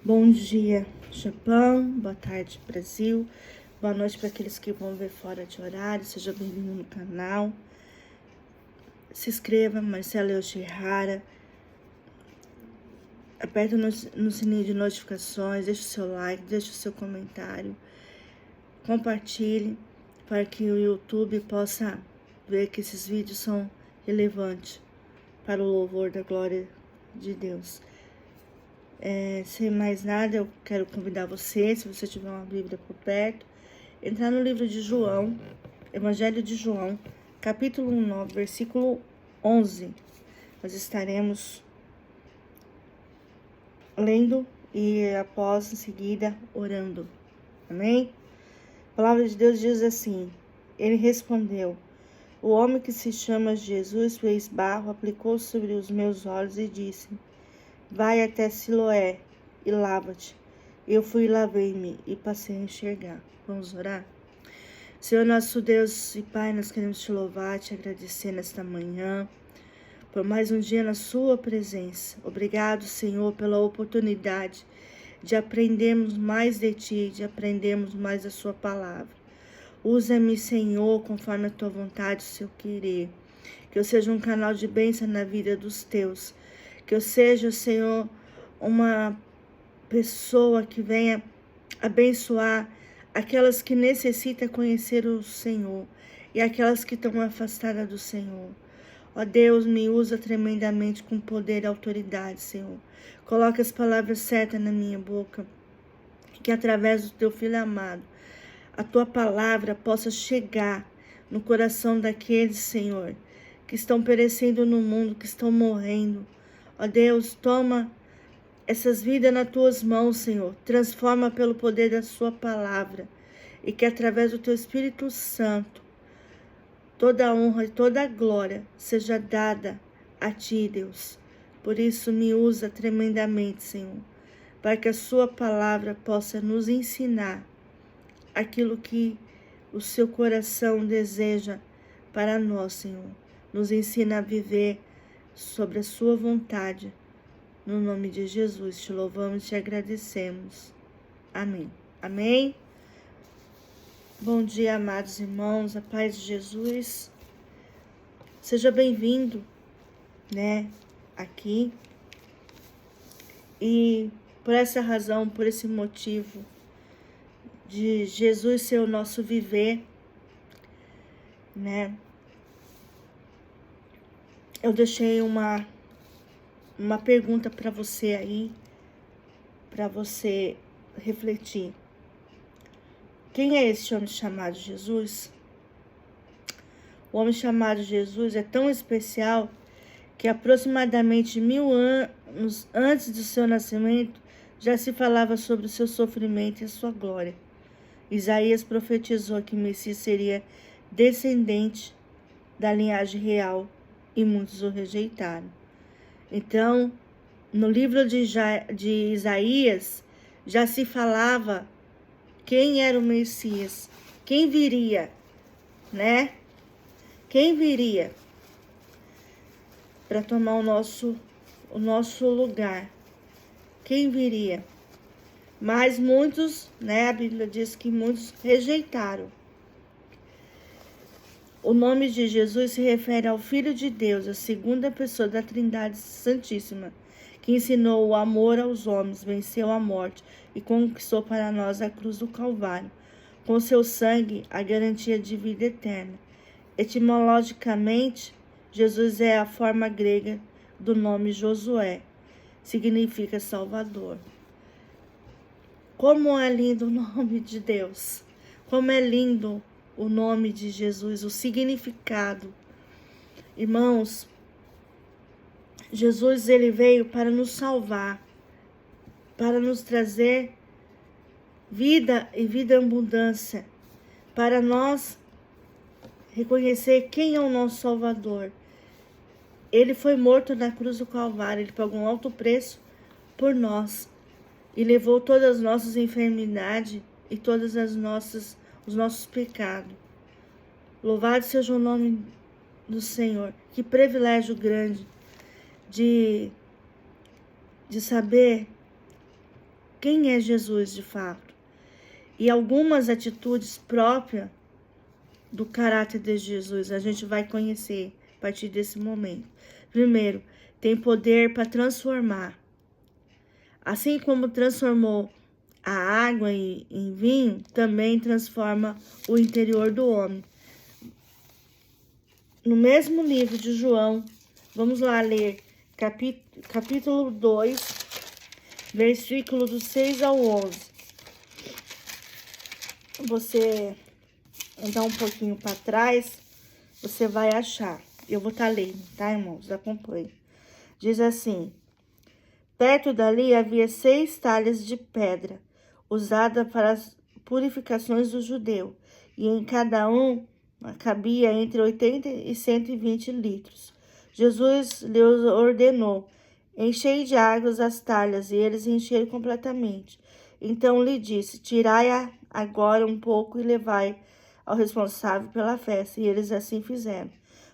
Bom dia, Japão. Boa tarde, Brasil. Boa noite para aqueles que vão ver fora de horário. Seja bem-vindo no canal. Se inscreva, Marcela Yoshihara. Aperta no sininho de notificações, deixe o seu like, deixe o seu comentário. Compartilhe para que o YouTube possa ver que esses vídeos são relevantes para o louvor da glória de Deus. Sem mais nada, eu quero convidar você, se você tiver uma Bíblia por perto, entrar no livro de João, Evangelho de João, capítulo 9, versículo 11. Nós estaremos lendo e após, em seguida, orando. Amém? A palavra de Deus diz assim: Ele respondeu: O homem que se chama Jesus fez barro, aplicou sobre os meus olhos e disse: Vai até Siloé e lava-te. Eu fui e lavei-me e passei a enxergar. Vamos orar? Senhor nosso Deus e Pai, nós queremos te louvar, te agradecer nesta manhã, por mais um dia na sua presença. Obrigado, Senhor, pela oportunidade de aprendermos mais de ti, de aprendermos mais da sua palavra. Usa-me, Senhor, conforme a tua vontade, o seu querer. Que eu seja um canal de bênção na vida dos teus. Que eu seja, Senhor, uma pessoa que venha abençoar aquelas que necessitam conhecer o Senhor e aquelas que estão afastadas do Senhor. Ó Deus, me usa tremendamente com poder e autoridade, Senhor. Coloca as palavras certas na minha boca, que através do teu Filho amado, a tua palavra possa chegar no coração daqueles, Senhor, que estão perecendo no mundo, que estão morrendo. Ó Deus, toma essas vidas nas tuas mãos, Senhor. Transforma pelo poder da sua palavra. E que através do teu Espírito Santo, toda a honra e toda a glória seja dada a ti, Deus. Por isso, me usa tremendamente, Senhor, para que a sua palavra possa nos ensinar aquilo que o seu coração deseja para nós, Senhor. Nos ensina a viver sobre a sua vontade. No nome de Jesus, te louvamos e te agradecemos. Amém. Amém. Bom dia, amados irmãos, a paz de Jesus. Seja bem-vindo, aqui. E por essa razão, por esse motivo de Jesus ser o nosso viver, eu deixei uma pergunta para você aí, para você refletir. Quem é esse homem chamado Jesus? O homem chamado Jesus é tão especial que aproximadamente 1000 anos antes do seu nascimento já se falava sobre o seu sofrimento e a sua glória. Isaías profetizou que o Messias seria descendente da linhagem real e muitos o rejeitaram. Então, no livro de Isaías, já se falava quem era o Messias, quem viria, Quem viria para tomar o nosso lugar? Quem viria? Mas muitos, a Bíblia diz que muitos rejeitaram. O nome de Jesus se refere ao Filho de Deus, a segunda pessoa da Trindade Santíssima, que ensinou o amor aos homens, venceu a morte e conquistou para nós a cruz do Calvário. Com seu sangue, a garantia de vida eterna. Etimologicamente, Jesus é a forma grega do nome Josué, significa Salvador. Como é lindo o nome de Deus, como é lindo o nome de Jesus, o significado. Irmãos, Jesus, ele veio para nos salvar, para nos trazer vida e vida em abundância, para nós reconhecer quem é o nosso Salvador. Ele foi morto na cruz do Calvário, ele pagou um alto preço por nós e levou todas as nossas enfermidades e todas os nossos pecados. Louvado seja o nome do Senhor. Que privilégio grande de saber quem é Jesus de fato e algumas atitudes próprias do caráter de Jesus a gente vai conhecer a partir desse momento. Primeiro, tem poder para transformar. Assim como transformou a água em vinho, também transforma o interior do homem. No mesmo livro de João, vamos lá ler capítulo 2, versículo do 6 ao 11. Você andar um pouquinho para trás, você vai achar. Eu vou estar lendo, tá, irmãos? Acompanhe. Diz assim: perto dali havia 6 talhas de pedra, usada para as purificações do judeu, e em cada um cabia entre 80 e 120 litros. Jesus lhes ordenou: enchei de águas as talhas, e eles encheram completamente. Então lhe disse: tirai agora um pouco e levai ao responsável pela festa. E eles assim fizeram.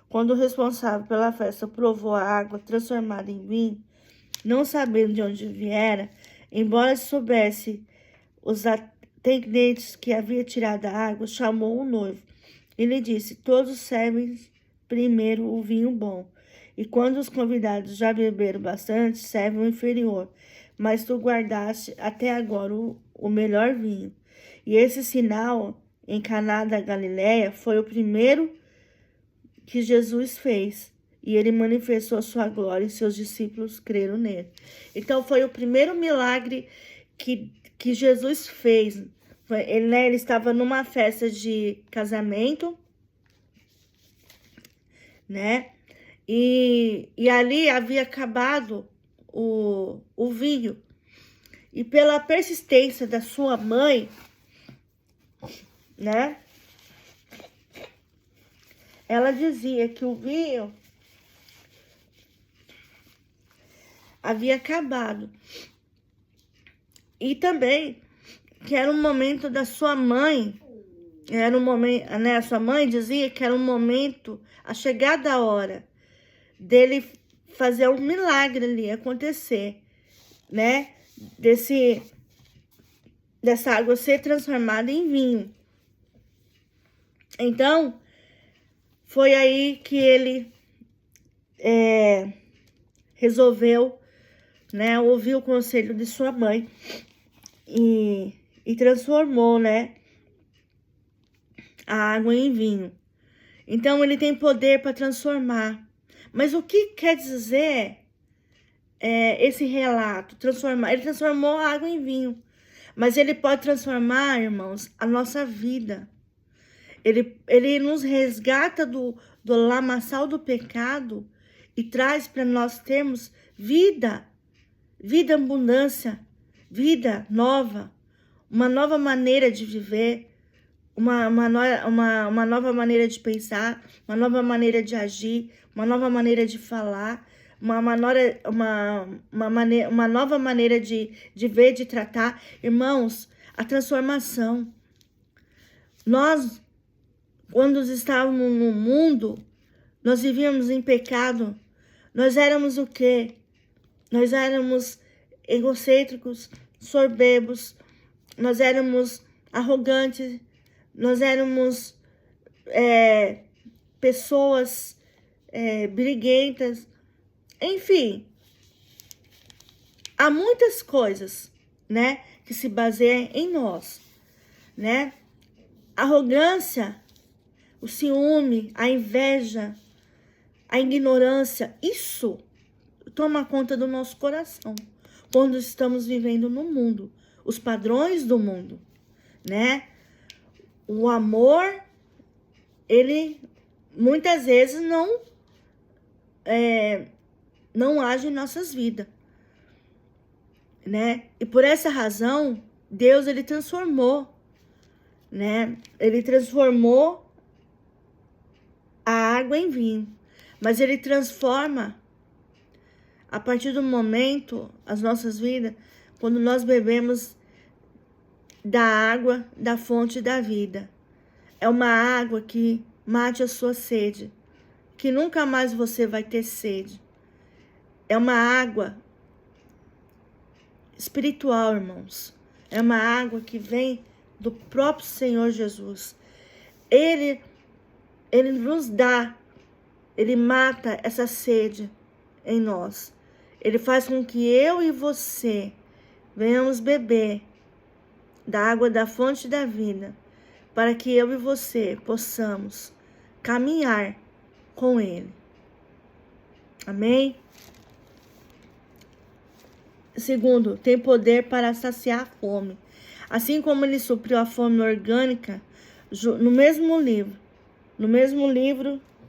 Quando o responsável pela festa provou a água transformada em vinho, não sabendo de onde viera, embora soubesse os atendentes que havia tirado a água, chamou o noivo e lhe disse: todos servem primeiro o vinho bom, e quando os convidados já beberam bastante, servem o inferior, mas tu guardaste até agora o melhor vinho. E esse sinal em Caná da Galileia foi o primeiro que Jesus fez, e ele manifestou a sua glória e seus discípulos creram nele. Então foi o primeiro milagre que Jesus fez. Ele estava numa festa de casamento, né? E ali havia acabado o vinho. E pela persistência da sua mãe, né? Ela dizia que o vinho havia acabado. E também que era um momento da sua mãe, era um momento, né? A sua mãe dizia que era um momento, a chegada da hora dele fazer um milagre ali acontecer, né? Dessa água ser transformada em vinho. Então, foi aí que ele resolveu, né, ouvir o conselho de sua mãe e transformou, né, a água em vinho. Então, ele tem poder para transformar. Mas o que quer dizer esse relato? Transformar. Ele transformou a água em vinho. Mas ele pode transformar, irmãos, a nossa vida. Ele nos resgata do lamaçal do pecado e traz para nós termos vida abundância, vida nova, uma nova maneira de viver, uma nova maneira de pensar, uma nova maneira de agir, uma nova maneira de falar, uma nova maneira de ver, de tratar. Irmãos, a transformação. Nós, quando estávamos no mundo, nós vivíamos em pecado. Nós éramos o quê? Nós éramos egocêntricos, soberbos, nós éramos arrogantes, nós éramos pessoas briguentas. Enfim, há muitas coisas, né, que se baseiam em nós, né? A arrogância, o ciúme, a inveja, a ignorância, isso toma conta do nosso coração quando estamos vivendo no mundo, os padrões do mundo, né? O amor, ele muitas vezes não age em nossas vidas, né? E por essa razão, Deus, ele transformou, né? Ele transformou a água em vinho, mas ele transforma a partir do momento, as nossas vidas, quando nós bebemos da água da fonte da vida. É uma água que mate a sua sede, que nunca mais você vai ter sede. É uma água espiritual, irmãos. É uma água que vem do próprio Senhor Jesus. Ele nos dá, ele mata essa sede em nós. Ele faz com que eu e você venhamos beber da água da fonte da vida, para que eu e você possamos caminhar com ele. Amém? Segundo, tem poder para saciar a fome. Assim como ele supriu a fome orgânica, no mesmo livro,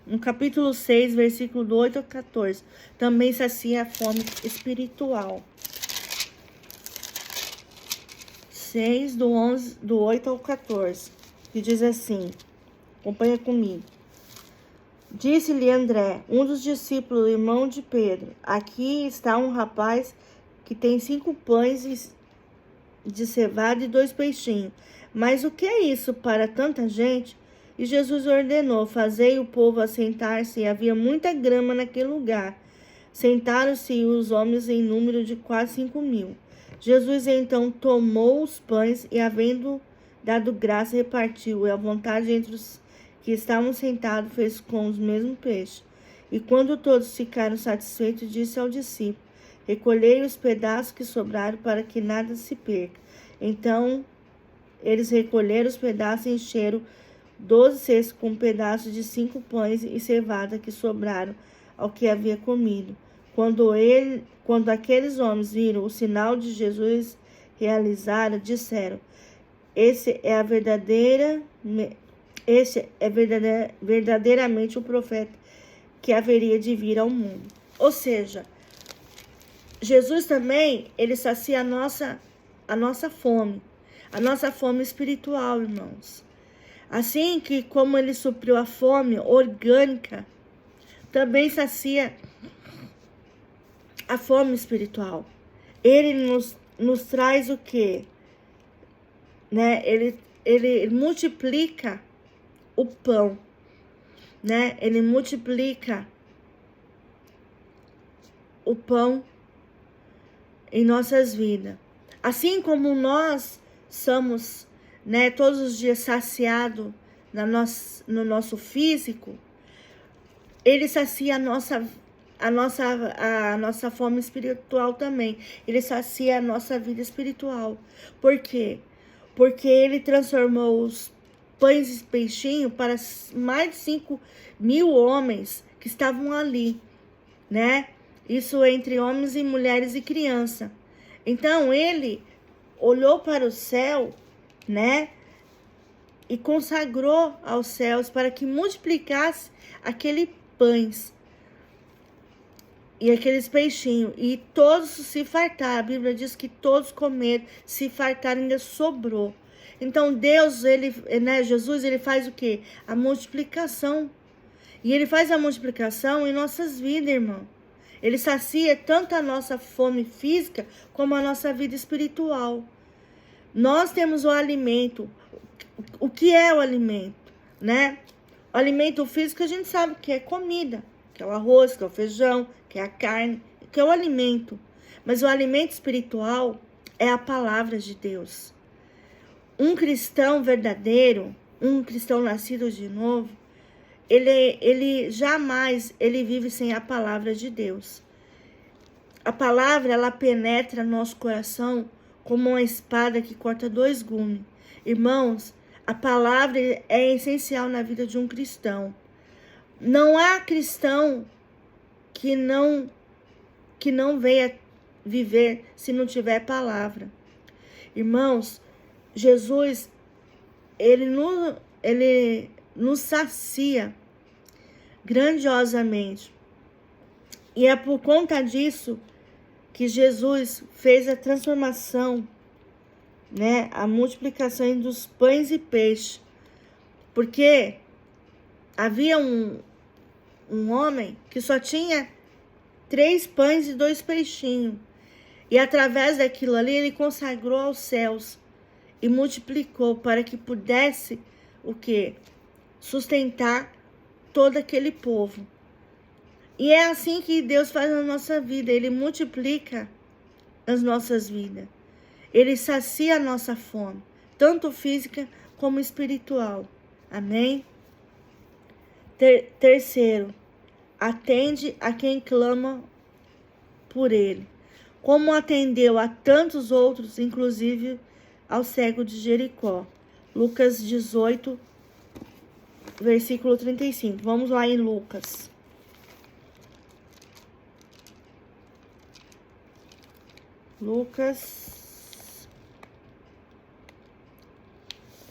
no capítulo 6, versículo do 8 ao 14, também sacia a fome espiritual. 6, do 8 ao 14, que diz assim, acompanha comigo. Disse-lhe André, um dos discípulos, irmão de Pedro, aqui está um rapaz que tem 5 pães de cevada e 2 peixinhos. Mas o que é isso para tanta gente? E Jesus ordenou, fazei o povo assentar-se, e havia muita grama naquele lugar. Sentaram-se os homens em número de quase 5.000. Jesus então tomou os pães e, havendo dado graça, repartiu, e à vontade entre os que estavam sentados, fez com os mesmos peixes. E quando todos ficaram satisfeitos, disse ao discípulo, recolhei os pedaços que sobraram para que nada se perca. Então, eles recolheram os pedaços e encheram 12 cestos com pedaços de 5 pães e cevada que sobraram ao que havia comido. Quando aqueles homens viram o sinal de Jesus realizado, disseram, esse é verdadeiramente o profeta que haveria de vir ao mundo. Ou seja, Jesus também, ele sacia a nossa fome espiritual, irmãos. Assim que como ele supriu a fome orgânica, também sacia a fome espiritual. Ele nos traz o quê? Né? Ele multiplica o pão, né? Ele multiplica o pão em nossas vidas. Assim como nós somos, né, todos os dias saciados no nosso físico, ele sacia a nossa fome espiritual também. Ele sacia a nossa vida espiritual. Por quê? Porque ele transformou os pães e peixinhos para mais de 5.000 homens que estavam ali, né? Isso entre homens e mulheres e crianças. Então, ele olhou para o céu, né? E consagrou aos céus para que multiplicasse aqueles pães e aqueles peixinhos. E todos se fartaram. A Bíblia diz que todos comeram, se fartaram, ainda sobrou. Então, Deus, Jesus, ele faz o quê? A multiplicação. E ele faz a multiplicação em nossas vidas, irmão. Ele sacia tanto a nossa fome física como a nossa vida espiritual. Nós temos o alimento. O que é o alimento, né? O alimento físico a gente sabe que é comida, que é o arroz, que é o feijão, que é a carne, que é o alimento. Mas o alimento espiritual é a palavra de Deus. Um cristão verdadeiro, um cristão nascido de novo, ele jamais vive sem a palavra de Deus. A palavra, ela penetra no nosso coração como uma espada que corta 2 gumes. Irmãos, a palavra é essencial na vida de um cristão. Não há cristão que não venha viver se não tiver palavra. Irmãos, Jesus, ele nos sacia grandiosamente. E é por conta disso que Jesus fez a transformação, né? A multiplicação dos pães e peixes. Porque havia um homem que só tinha 3 pães e 2 peixinhos. E através daquilo ali, ele consagrou aos céus e multiplicou para que pudesse o quê? Sustentar todo aquele povo. E é assim que Deus faz na nossa vida. Ele multiplica nas nossas vidas. Ele sacia a nossa fome, tanto física como espiritual. Amém? Terceiro, atende a quem clama por ele, como atendeu a tantos outros, inclusive ao cego de Jericó. Lucas 18, versículo 35. Vamos lá em Lucas.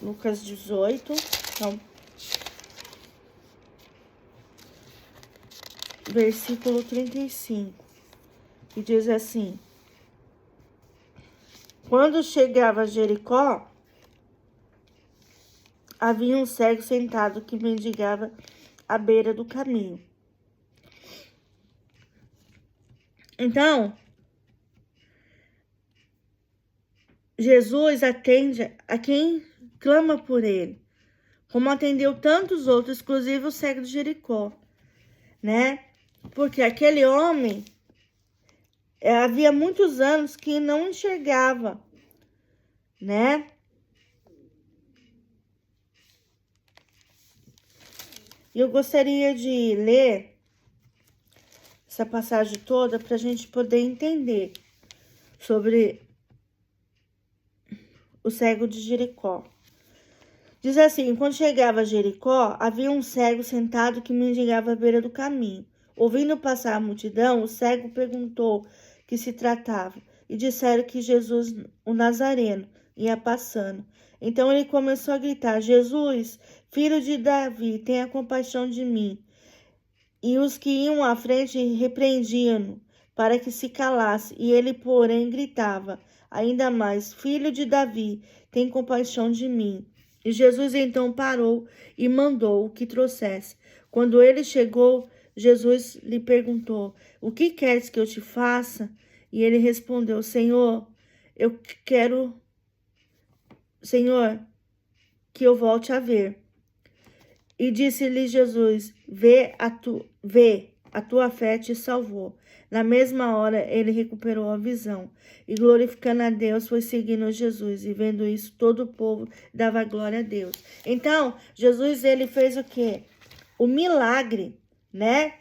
Lucas 18, então, versículo 35, que diz assim: quando chegava a Jericó, havia um cego sentado que mendigava à beira do caminho. Então, Jesus atende a quem clama por ele, como atendeu tantos outros, inclusive o cego de Jericó, né? Porque aquele homem havia muitos anos que não enxergava, né? E eu gostaria de ler essa passagem toda para a gente poder entender sobre o cego de Jericó. Diz assim: quando chegava a Jericó, havia um cego sentado que mendigava à beira do caminho. Ouvindo passar a multidão, o cego perguntou que se tratava, e disseram que Jesus, o Nazareno, ia passando. Então ele começou a gritar: Jesus, filho de Davi, tenha compaixão de mim. E os que iam à frente repreendiam-no para que se calasse, e ele, porém, gritava ainda mais: Filho de Davi, tem compaixão de mim. E Jesus então parou e mandou que trouxesse. Quando ele chegou, Jesus lhe perguntou: O que queres que eu te faça? E ele respondeu: Senhor, eu quero, Senhor, que eu volte a ver. E disse-lhe Jesus: Vê, a tua fé te salvou. Na mesma hora ele recuperou a visão e, glorificando a Deus, foi seguindo Jesus. E vendo isso, todo o povo dava glória a Deus. Então, Jesus, ele fez o quê? O milagre, né?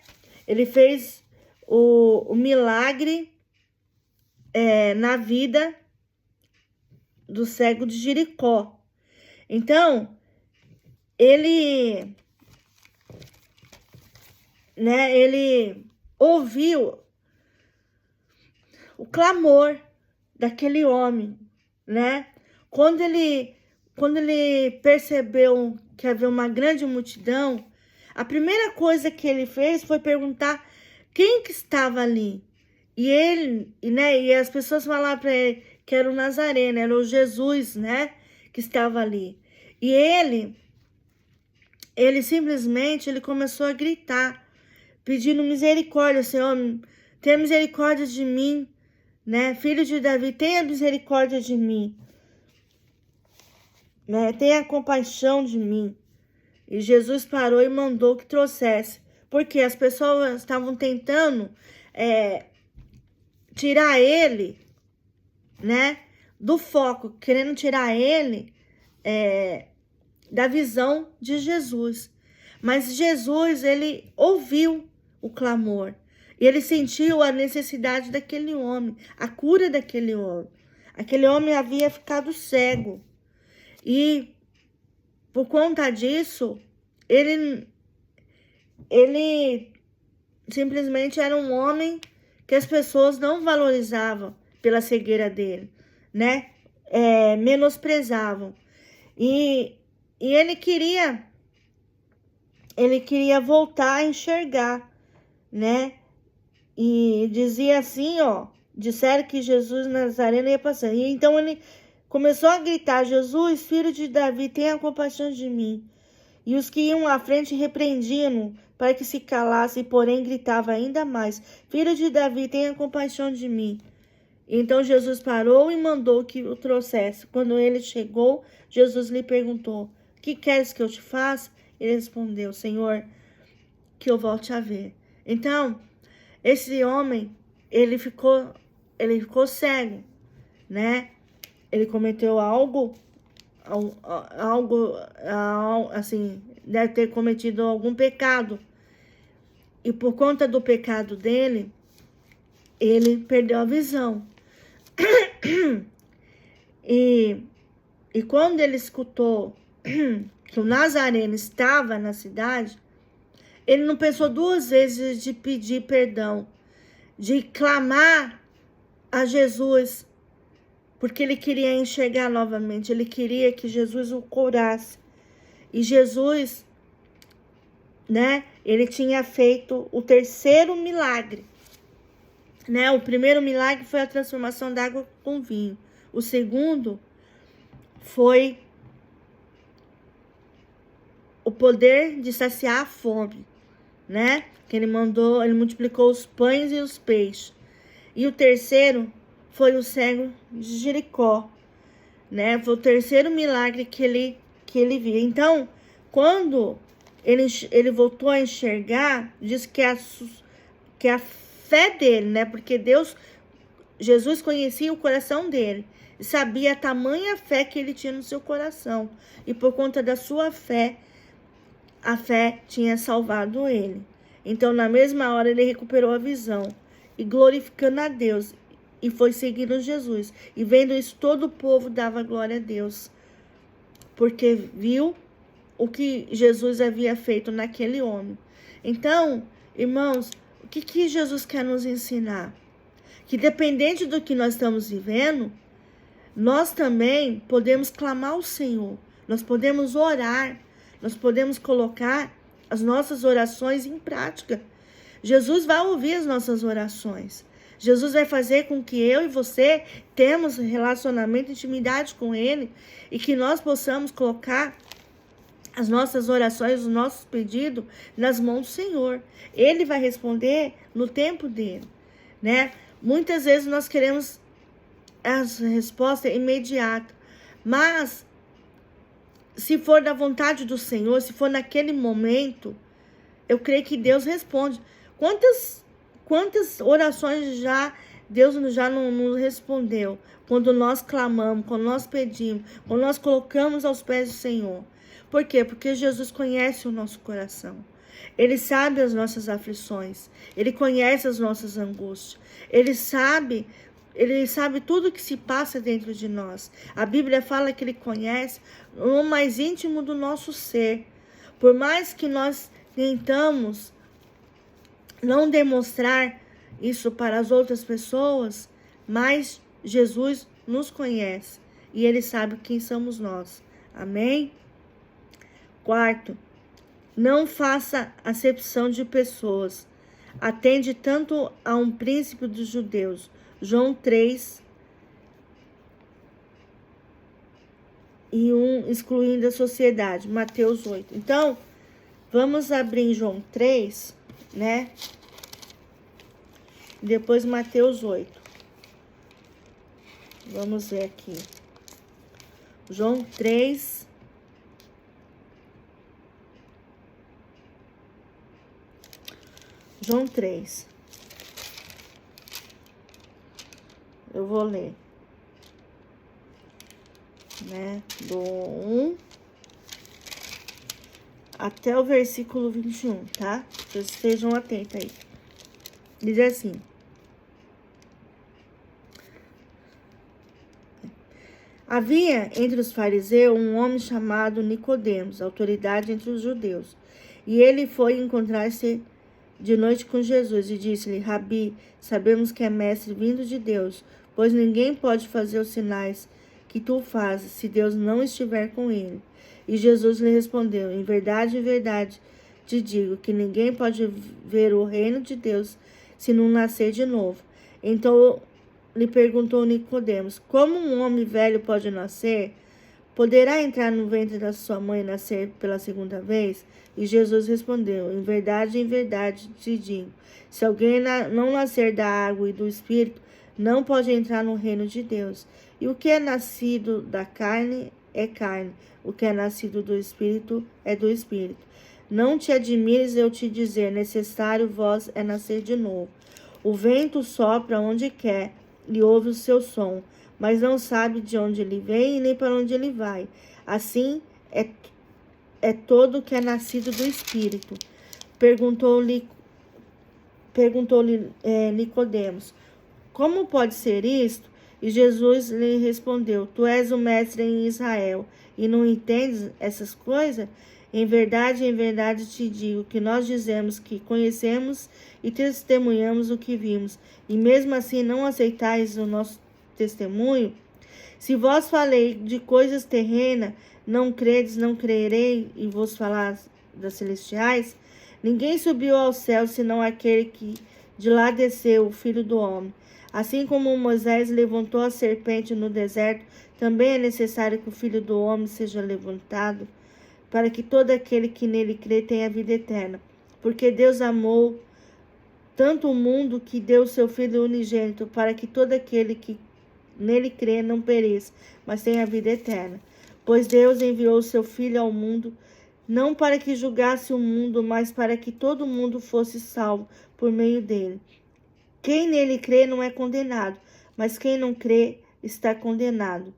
Ele fez o milagre na vida do cego de Jericó. Então, ele ouviu o clamor daquele homem, né? Quando ele percebeu que havia uma grande multidão, a primeira coisa que ele fez foi perguntar quem que estava ali. E as pessoas falaram para ele que era o Nazareno, era o Jesus, né, que estava ali. E ele simplesmente começou a gritar, pedindo misericórdia: Senhor, tenha misericórdia de mim, né? Filho de Davi, tenha misericórdia de mim, né? Tenha compaixão de mim. E Jesus parou e mandou que trouxesse, porque as pessoas estavam tentando tirar ele, né, do foco, querendo tirar ele da visão de Jesus. Mas Jesus, ele ouviu o clamor. E ele sentiu a necessidade daquele homem, a cura daquele homem. Aquele homem havia ficado cego. E por conta disso, ele simplesmente era um homem que as pessoas não valorizavam pela cegueira dele, né? Menosprezavam. E ele queria voltar a enxergar, né? E dizia assim, ó, disseram que Jesus Nazareno ia passar. E então ele começou a gritar: Jesus, filho de Davi, tenha compaixão de mim. E os que iam à frente repreendiam-no para que se calasse, porém gritava ainda mais: Filho de Davi, tenha compaixão de mim. Então Jesus parou e mandou que o trouxesse. Quando ele chegou, Jesus lhe perguntou: Que queres que eu te faça? Ele respondeu: Senhor, que eu volte a ver. Então, esse homem, ele ficou ele ficou cego, né? Ele cometeu algo assim, deve ter cometido algum pecado. E por conta do pecado dele, ele perdeu a visão. E quando ele escutou que o Nazareno estava na cidade, ele não pensou duas vezes de pedir perdão, de clamar a Jesus, porque ele queria enxergar novamente, ele queria que Jesus o curasse. E Jesus, né, ele tinha feito o terceiro milagre, né? O primeiro milagre foi a transformação da água com vinho. O segundo foi o poder de saciar a fome, né? Que ele multiplicou os pães e os peixes. E o terceiro foi o cego de Jericó, né? Foi o terceiro milagre que ele viu. Então, quando ele voltou a enxergar, diz que a fé dele, né? Porque Jesus conhecia o coração dele, sabia a tamanha fé que ele tinha no seu coração. E por conta da sua fé, a fé tinha salvado ele. Então, na mesma hora, ele recuperou a visão e glorificando a Deus. E foi seguindo Jesus. E vendo isso, todo o povo dava glória a Deus, porque viu o que Jesus havia feito naquele homem. Então, irmãos, o que Jesus quer nos ensinar? Que dependente do que nós estamos vivendo, nós também podemos clamar ao Senhor. Nós podemos orar. Nós podemos colocar as nossas orações em prática. Jesus vai ouvir as nossas orações. Jesus vai fazer com que eu e você temos relacionamento, intimidade com Ele, e que nós possamos colocar as nossas orações, os nossos pedidos nas mãos do Senhor. Ele vai responder no tempo dele, né? Muitas vezes nós queremos a resposta imediata, mas se for da vontade do Senhor, se for naquele momento, eu creio que Deus responde. Quantas orações Deus já não nos respondeu? Quando nós clamamos, quando nós pedimos, quando nós colocamos aos pés do Senhor. Por quê? Porque Jesus conhece o nosso coração. Ele sabe as nossas aflições. Ele conhece as nossas angústias. Ele sabe tudo que se passa dentro de nós. A Bíblia fala que Ele conhece o mais íntimo do nosso ser. Por mais que nós tentamos não demonstrar isso para as outras pessoas, mas Jesus nos conhece e Ele sabe quem somos nós. Amém? Quarto, não faça acepção de pessoas. Atende tanto a um príncipe dos judeus. João 3 e 1, excluindo a sociedade. Mateus 8. Então, vamos abrir em João 3, né? Depois Mateus 8. Vamos ver aqui. João 3. João 3. Eu vou ler, né? Do 1 até o versículo 21, tá? Vocês estejam atentos aí. Diz assim: havia entre os fariseus um homem chamado Nicodemos, autoridade entre os judeus. E ele foi encontrar-se de noite com Jesus e disse-lhe: Rabi, sabemos que é mestre vindo de Deus, pois ninguém pode fazer os sinais que tu fazes se Deus não estiver com ele. E Jesus lhe respondeu: em verdade te digo que ninguém pode ver o reino de Deus se não nascer de novo. Então lhe perguntou Nicodemos: como um homem velho pode nascer? Poderá entrar no ventre da sua mãe e nascer pela segunda vez? E Jesus respondeu: em verdade te digo, se alguém não nascer da água e do Espírito, não pode entrar no reino de Deus. E o que é nascido da carne é carne, o que é nascido do Espírito é do Espírito. Não te admires eu te dizer, necessário vós é nascer de novo. O vento sopra onde quer, e ouve o seu som, mas não sabe de onde ele vem e nem para onde ele vai. Assim é todo que é nascido do Espírito. Perguntou-lhe Nicodemos: como pode ser isto? E Jesus lhe respondeu: tu és o mestre em Israel e não entendes essas coisas? Em verdade te digo que nós dizemos que conhecemos e testemunhamos o que vimos, e mesmo assim não aceitais o nosso testemunho? Se vós falei de coisas terrenas, não credes, não crerei e vos falar das celestiais? Ninguém subiu ao céu senão aquele que de lá desceu, o Filho do Homem. Assim como Moisés levantou a serpente no deserto, também é necessário que o Filho do Homem seja levantado, para que todo aquele que nele crê tenha vida eterna. Porque Deus amou tanto o mundo que deu seu Filho unigênito, para que todo aquele que nele crê não pereça, mas tenha vida eterna. Pois Deus enviou seu Filho ao mundo, não para que julgasse o mundo, mas para que todo mundo fosse salvo por meio dele. Quem nele crê não é condenado, mas quem não crê está condenado,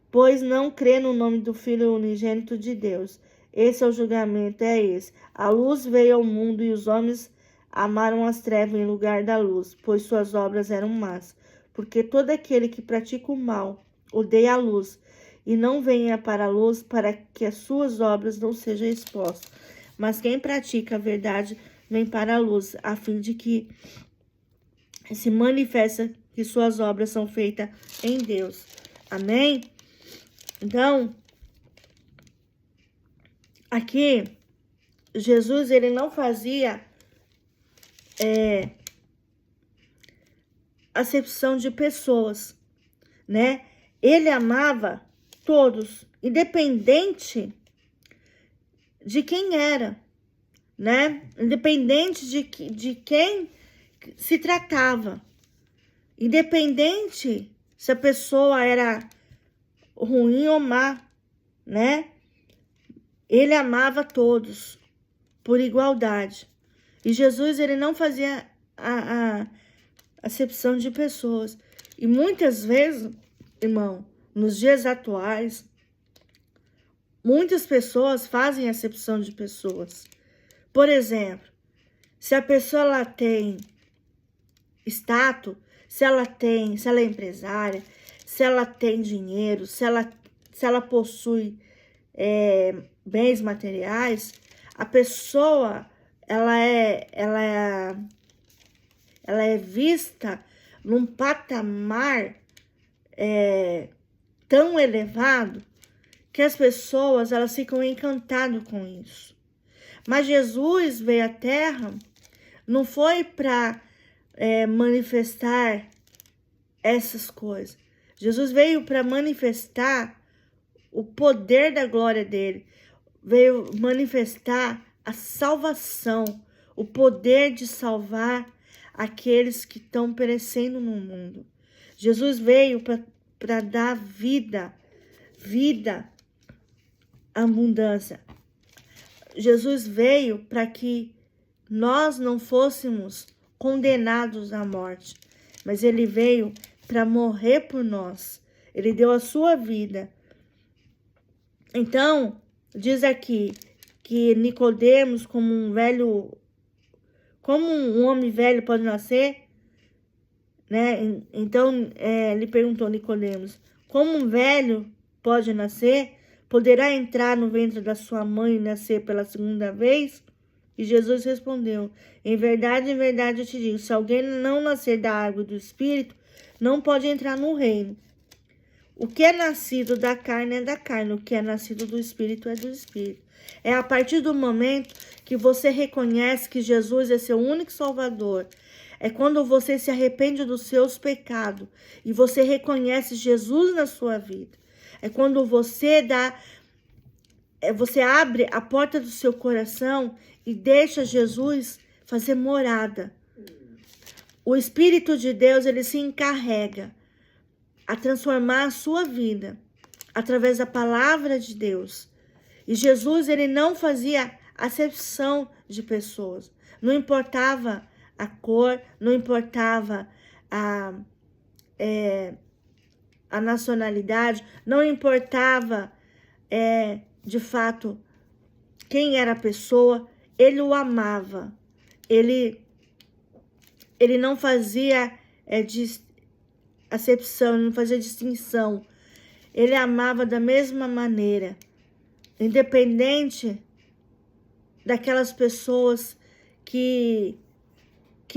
pois não crê no nome do Filho unigênito de Deus. Esse é o julgamento, é esse. A luz veio ao mundo e os homens amaram as trevas em lugar da luz, pois suas obras eram más. Porque todo aquele que pratica o mal odeia a luz e não venha para a luz, para que as suas obras não sejam expostas. Mas quem pratica a verdade vem para a luz, a fim de que se manifesta que suas obras são feitas em Deus. Amém? Então, aqui, Jesus, ele não fazia acepção de pessoas, né? Ele amava todos, independente de quem era, né? Independente de quem se tratava, independente se a pessoa era ruim ou má, né? Ele amava todos por igualdade. E Jesus, ele não fazia a acepção de pessoas. E muitas vezes, irmão, nos dias atuais, muitas pessoas fazem acepção de pessoas. Por exemplo, se a pessoa ela tem status, se ela é empresária, se ela tem dinheiro, se ela possui bens materiais, a pessoa ela é vista num patamar tão elevado que as pessoas elas ficam encantadas com isso. Mas Jesus veio à Terra não foi para manifestar essas coisas. Jesus veio para manifestar o poder da glória dele. Veio manifestar a salvação, o poder de salvar aqueles que estão perecendo no mundo. Jesus veio para dar vida, abundância. Jesus veio para que nós não fôssemos condenados à morte, mas ele veio para morrer por nós. Ele deu a sua vida. Então, diz aqui que Nicodemos, como um homem velho pode nascer, né? Então, ele perguntou a Nicodemos: como um velho pode nascer? Poderá entrar no ventre da sua mãe e nascer pela segunda vez? E Jesus respondeu: em verdade eu te digo, se alguém não nascer da água e do Espírito, não pode entrar no reino. O que é nascido da carne é da carne, o que é nascido do Espírito é do Espírito. É a partir do momento que você reconhece que Jesus é seu único Salvador, é quando você se arrepende dos seus pecados e você reconhece Jesus na sua vida. É quando você abre a porta do seu coração e deixa Jesus fazer morada. O Espírito de Deus, ele se encarrega a transformar a sua vida através da palavra de Deus. E Jesus, ele não fazia acepção de pessoas. Não importava a cor, não importava a nacionalidade, não importava de fato quem era a pessoa, ele o amava. Ele não fazia acepção, ele não fazia distinção. Ele amava da mesma maneira, independente daquelas pessoas que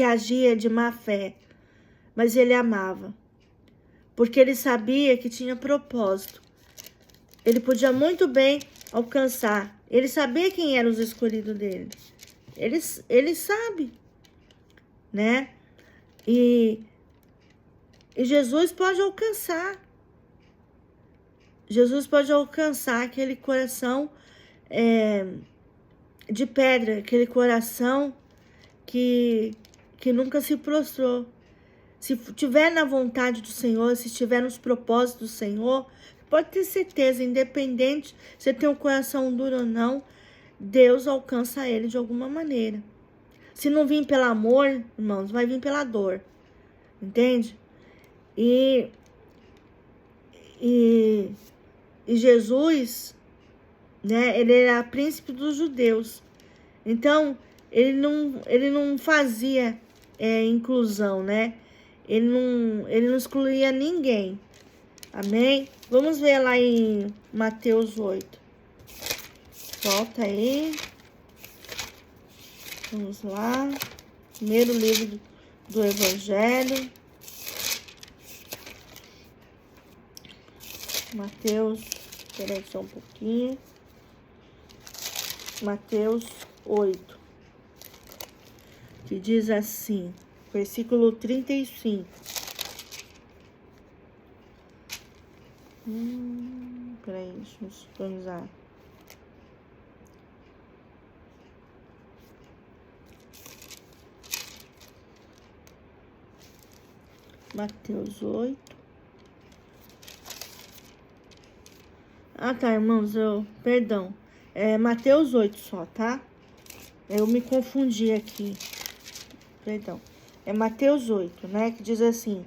agia de má fé. Mas ele amava, porque ele sabia que tinha propósito. Ele podia muito bem alcançar. Ele sabia quem eram os escolhidos dele. Ele sabe, né? E Jesus pode alcançar. Jesus pode alcançar aquele coração de pedra, aquele coração que nunca se prostrou. Se estiver na vontade do Senhor, se estiver nos propósitos do Senhor, pode ter certeza, independente se tem um coração duro ou não, Deus alcança ele de alguma maneira. Se não vir pelo amor, irmãos, vai vir pela dor. Entende? E Jesus, né, ele era príncipe dos judeus. Então, ele não fazia inclusão, né? Ele não excluía ninguém. Amém? Vamos ver lá em Mateus 8. Volta aí. Vamos lá. Primeiro livro do Evangelho. Mateus, espera aí só um pouquinho. Mateus 8. Que diz assim, versículo 35. Peraí, deixa eu sincronizar. Mateus 8. Ah, tá, irmãos, perdão. É Mateus 8 só, tá? Eu me confundi aqui. Perdão. É Mateus 8, né? Que diz assim: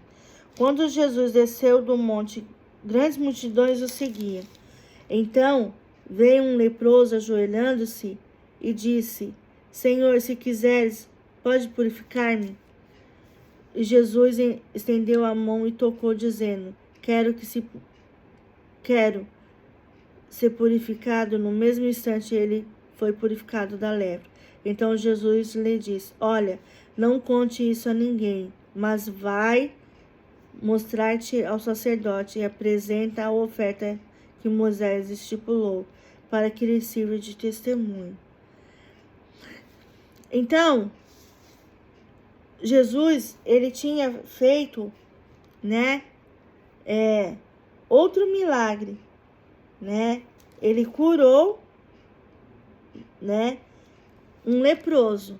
quando Jesus desceu do monte, grandes multidões o seguiam. Então veio um leproso ajoelhando-se e disse: Senhor, se quiseres, pode purificar-me. E Jesus estendeu a mão e tocou, dizendo: Quero ser purificado. No mesmo instante ele foi purificado da lepra. Então Jesus lhe disse: Olha, não conte isso a ninguém, mas vai mostrar-te ao sacerdote e apresenta a oferta que Moisés estipulou, para que lhe sirva de testemunho. Então, Jesus, ele tinha feito, né, outro milagre, né? Ele curou, né, um leproso.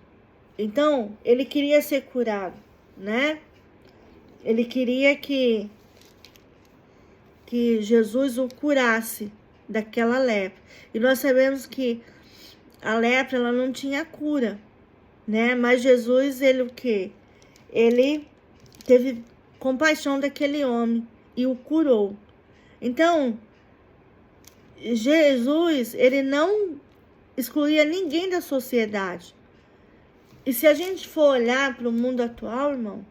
Então, ele queria ser curado, né? Ele queria que Jesus o curasse daquela lepra. E nós sabemos que a lepra, ela não tinha cura, né? Mas Jesus, ele o quê? Ele teve compaixão daquele homem e o curou. Então, Jesus, ele não excluía ninguém da sociedade. E se a gente for olhar para o mundo atual, irmão,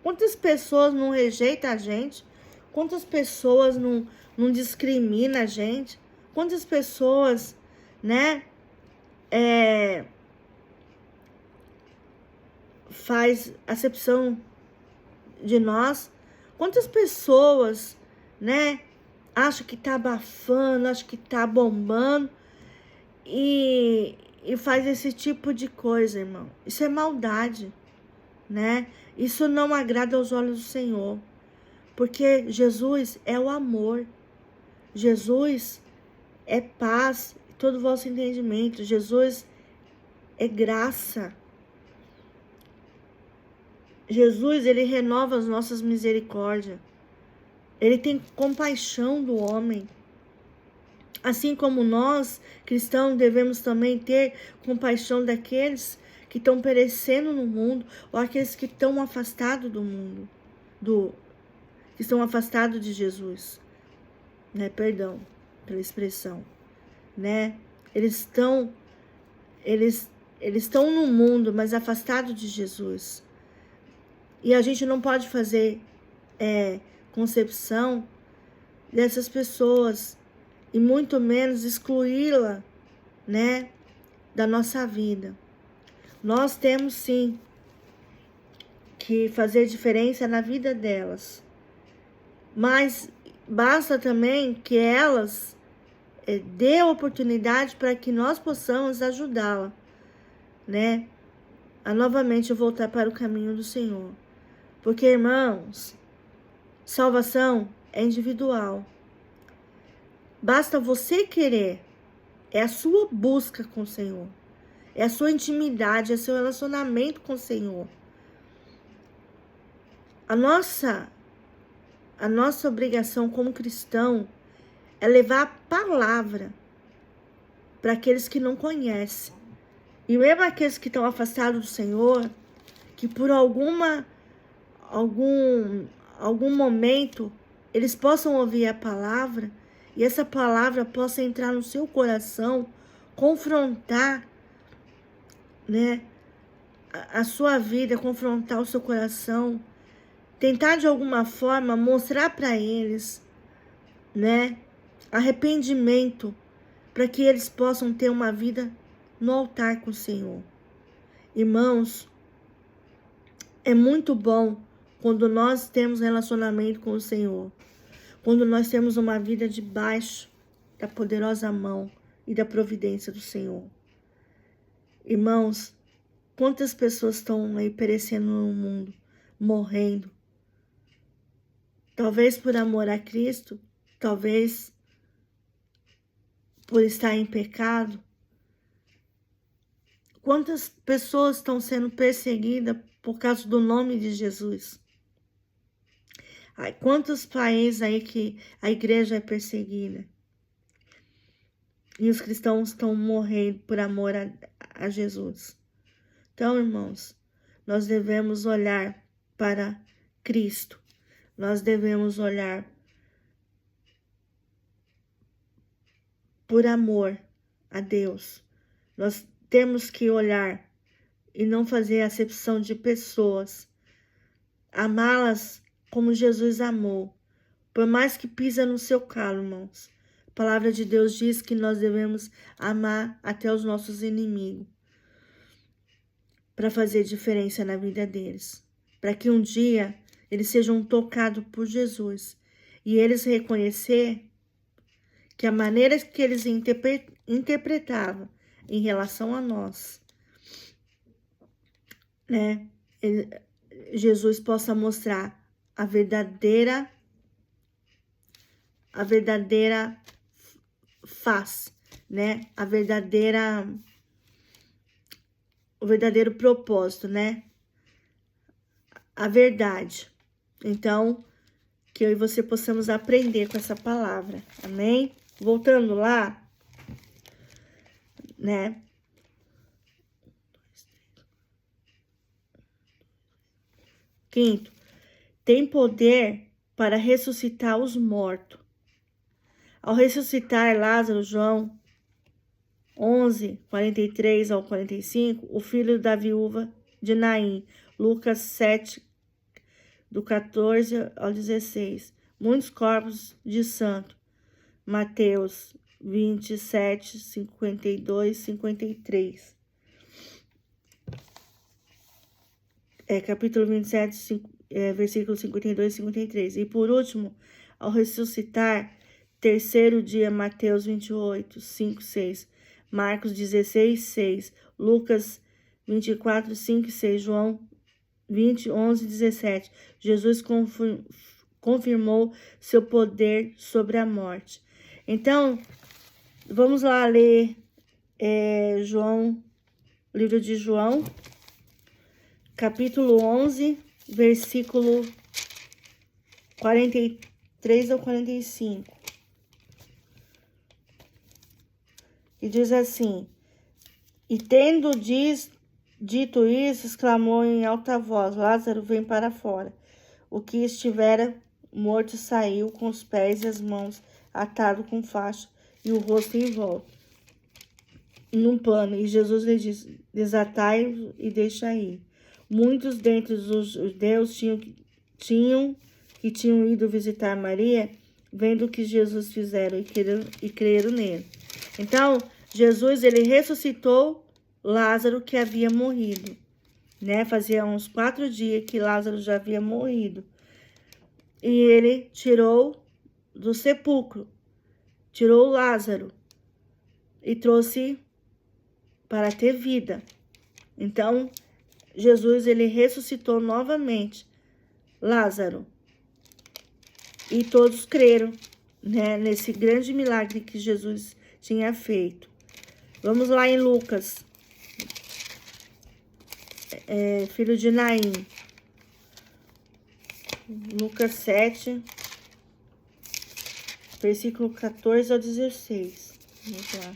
quantas pessoas não rejeitam a gente? Quantas pessoas não discriminam a gente? Quantas pessoas, né, faz acepção de nós? Quantas pessoas, né, acham que tá abafando, acham que tá bombando e faz esse tipo de coisa, irmão? Isso é maldade, né? Isso não agrada aos olhos do Senhor, porque Jesus é o amor, Jesus é paz, todo o vosso entendimento, Jesus é graça. Jesus, ele renova as nossas misericórdias. Ele tem compaixão do homem. Assim como nós, cristãos, devemos também ter compaixão daqueles que estão perecendo no mundo, ou aqueles que estão afastados do mundo. que estão afastados de Jesus, né? Perdão pela expressão, né? Eles estão no mundo, mas afastados de Jesus. E a gente não pode fazer concepção dessas pessoas e muito menos excluí-la, né, da nossa vida. Nós temos sim que fazer diferença na vida delas, mas basta também que elas dê oportunidade para que nós possamos ajudá-la, né, a novamente voltar para o caminho do Senhor. Porque, irmãos, salvação é individual. Basta você querer. É a sua busca com o Senhor. É a sua intimidade, é seu relacionamento com o Senhor. A nossa obrigação como cristão é levar a palavra para aqueles que não conhecem. E mesmo aqueles que estão afastados do Senhor, que por algum momento eles possam ouvir a palavra e essa palavra possa entrar no seu coração, confrontar, né, a sua vida, confrontar o seu coração, tentar de alguma forma mostrar para eles, né, arrependimento, para que eles possam ter uma vida no altar com o Senhor. Irmãos, é muito bom quando nós temos relacionamento com o Senhor, quando nós temos uma vida debaixo da poderosa mão e da providência do Senhor. Irmãos, quantas pessoas estão aí perecendo no mundo, morrendo? Talvez por amor a Cristo, talvez por estar em pecado. Quantas pessoas estão sendo perseguidas por causa do nome de Jesus? Ai, quantos países aí que a igreja é perseguida? E os cristãos estão morrendo por amor a Jesus. Então, irmãos, nós devemos olhar para Cristo. Nós devemos olhar por amor a Deus. Nós temos que olhar e não fazer acepção de pessoas. Amá-las como Jesus amou. Por mais que pisa no seu calo, irmãos. A palavra de Deus diz que nós devemos amar até os nossos inimigos. Para fazer diferença na vida deles. Para que um dia eles sejam tocados por Jesus. E eles reconhecer que a maneira que eles interpretavam em relação a nós, né? Jesus possa mostrar a verdadeira face, né? O verdadeiro propósito, né? A verdade. Então, que eu e você possamos aprender com essa palavra. Amém? Voltando lá, né? Quinto, tem poder para ressuscitar os mortos. Ao ressuscitar Lázaro, João 11, 43 ao 45, o filho da viúva de Naim, Lucas 7, do 14 ao 16, muitos corpos de santo, Mateus 27, 52, 53. Capítulo 27, versículos 52 e 53. E por último, ao ressuscitar, terceiro dia, Mateus 28, 5, 6. Marcos 16, 6. Lucas 24, 5 e 6. João 20, 11 e 17. Jesus confirmou seu poder sobre a morte. Então, vamos lá ler livro de João, capítulo 11, versículo 43 ao 45. E diz assim: E tendo dito isso, exclamou em alta voz: Lázaro, vem para fora. O que estivera morto saiu com os pés e as mãos atados com faixa e o rosto em volta, num pano. E Jesus lhe disse: desatai-o e deixa ir. Muitos dentre os judeus que tinham ido visitar Maria, vendo o que Jesus fizeram e creram nele. Então, Jesus, ele ressuscitou Lázaro, que havia morrido, né? Fazia uns 4 dias que Lázaro já havia morrido. E ele tirou do sepulcro, tirou Lázaro e trouxe para ter vida. Então, Jesus, ele ressuscitou novamente Lázaro. E todos creram, né, nesse grande milagre que Jesus tinha feito. Vamos lá em Lucas, filho de Naim. Lucas 7, versículo 14 ao 16. Vamos lá.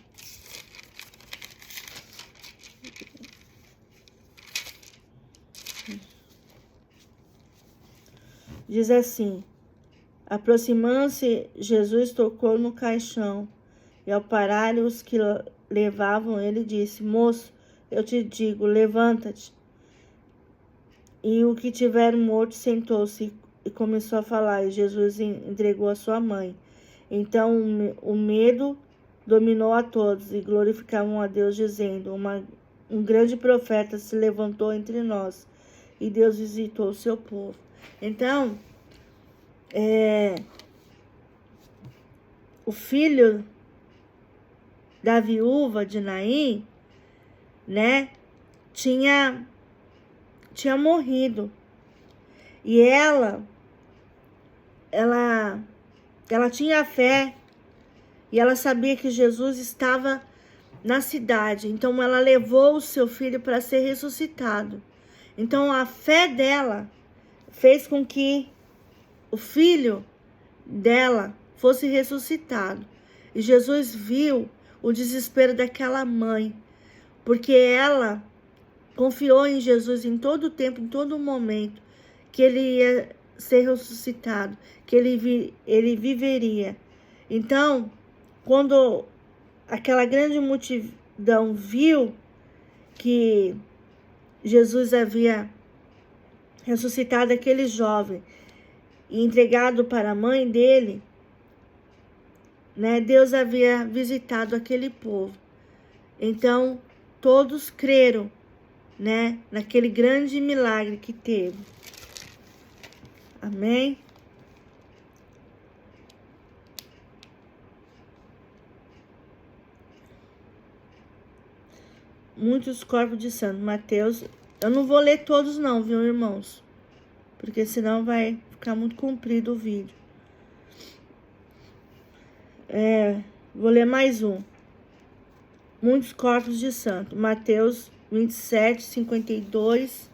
Diz assim: aproximando-se, Jesus tocou no caixão, e ao pararem os que levavam ele, disse: moço, eu te digo, levanta-te. E o que tiver morto sentou-se e começou a falar, e Jesus entregou a sua mãe. Então o medo dominou a todos, e glorificavam a Deus, dizendo: um grande profeta se levantou entre nós, e Deus visitou o seu povo. Então, o filho da viúva de Naim, né, tinha morrido. E ela tinha fé, e ela sabia que Jesus estava na cidade. Então ela levou o seu filho para ser ressuscitado. Então a fé dela fez com que o filho dela fosse ressuscitado. E Jesus viu o desespero daquela mãe, porque ela confiou em Jesus em todo o tempo, em todo momento, que ele ia ser ressuscitado, que ele viveria. Então, quando aquela grande multidão viu que Jesus havia ressuscitado aquele jovem e entregado para a mãe dele, né, Deus havia visitado aquele povo. Então, todos creram, né, naquele grande milagre que teve. Amém? Muitos corpos de santo. Mateus, eu não vou ler todos não, viu, irmãos? Porque senão vai ficar muito comprido o vídeo. Vou ler mais um. Muitos corpos de santo. Mateus 27, 52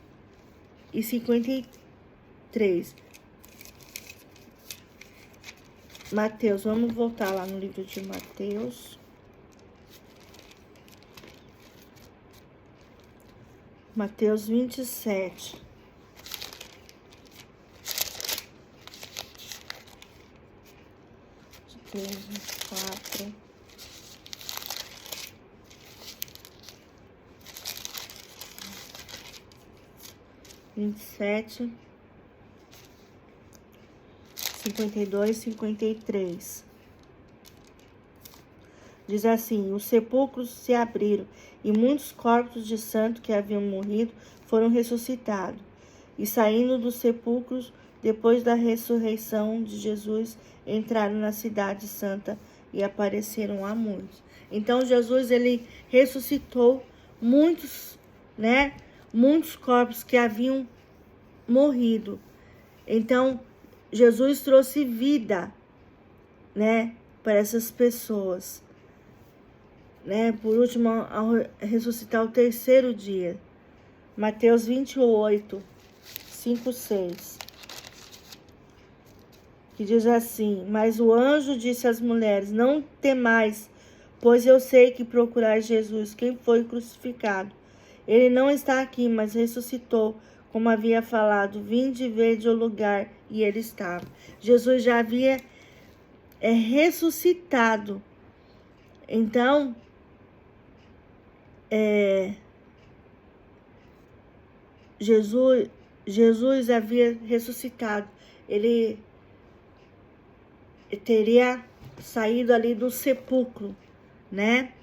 e 53. Mateus, vamos voltar lá no livro de Mateus. Mateus 27. Três, 4. Vinte e sete, 52, 53. Diz assim: os sepulcros se abriram, e muitos corpos de santos que haviam morrido foram ressuscitados. E saindo dos sepulcros, depois da ressurreição de Jesus, entraram na cidade santa e apareceram a muitos. Então, Jesus, ele ressuscitou muitos, né? Muitos corpos que haviam morrido. Então, Jesus trouxe vida, né, para essas pessoas, né? Por último, ao ressuscitar o terceiro dia. Mateus 28, 5, 6. Que diz assim: mas o anjo disse às mulheres: não temais, pois eu sei que procurais Jesus, quem foi crucificado. Ele não está aqui, mas ressuscitou, como havia falado. Vinde e vede o lugar e ele estava. Jesus já havia ressuscitado. Então, Jesus havia ressuscitado. Ele teria saído ali do sepulcro, né?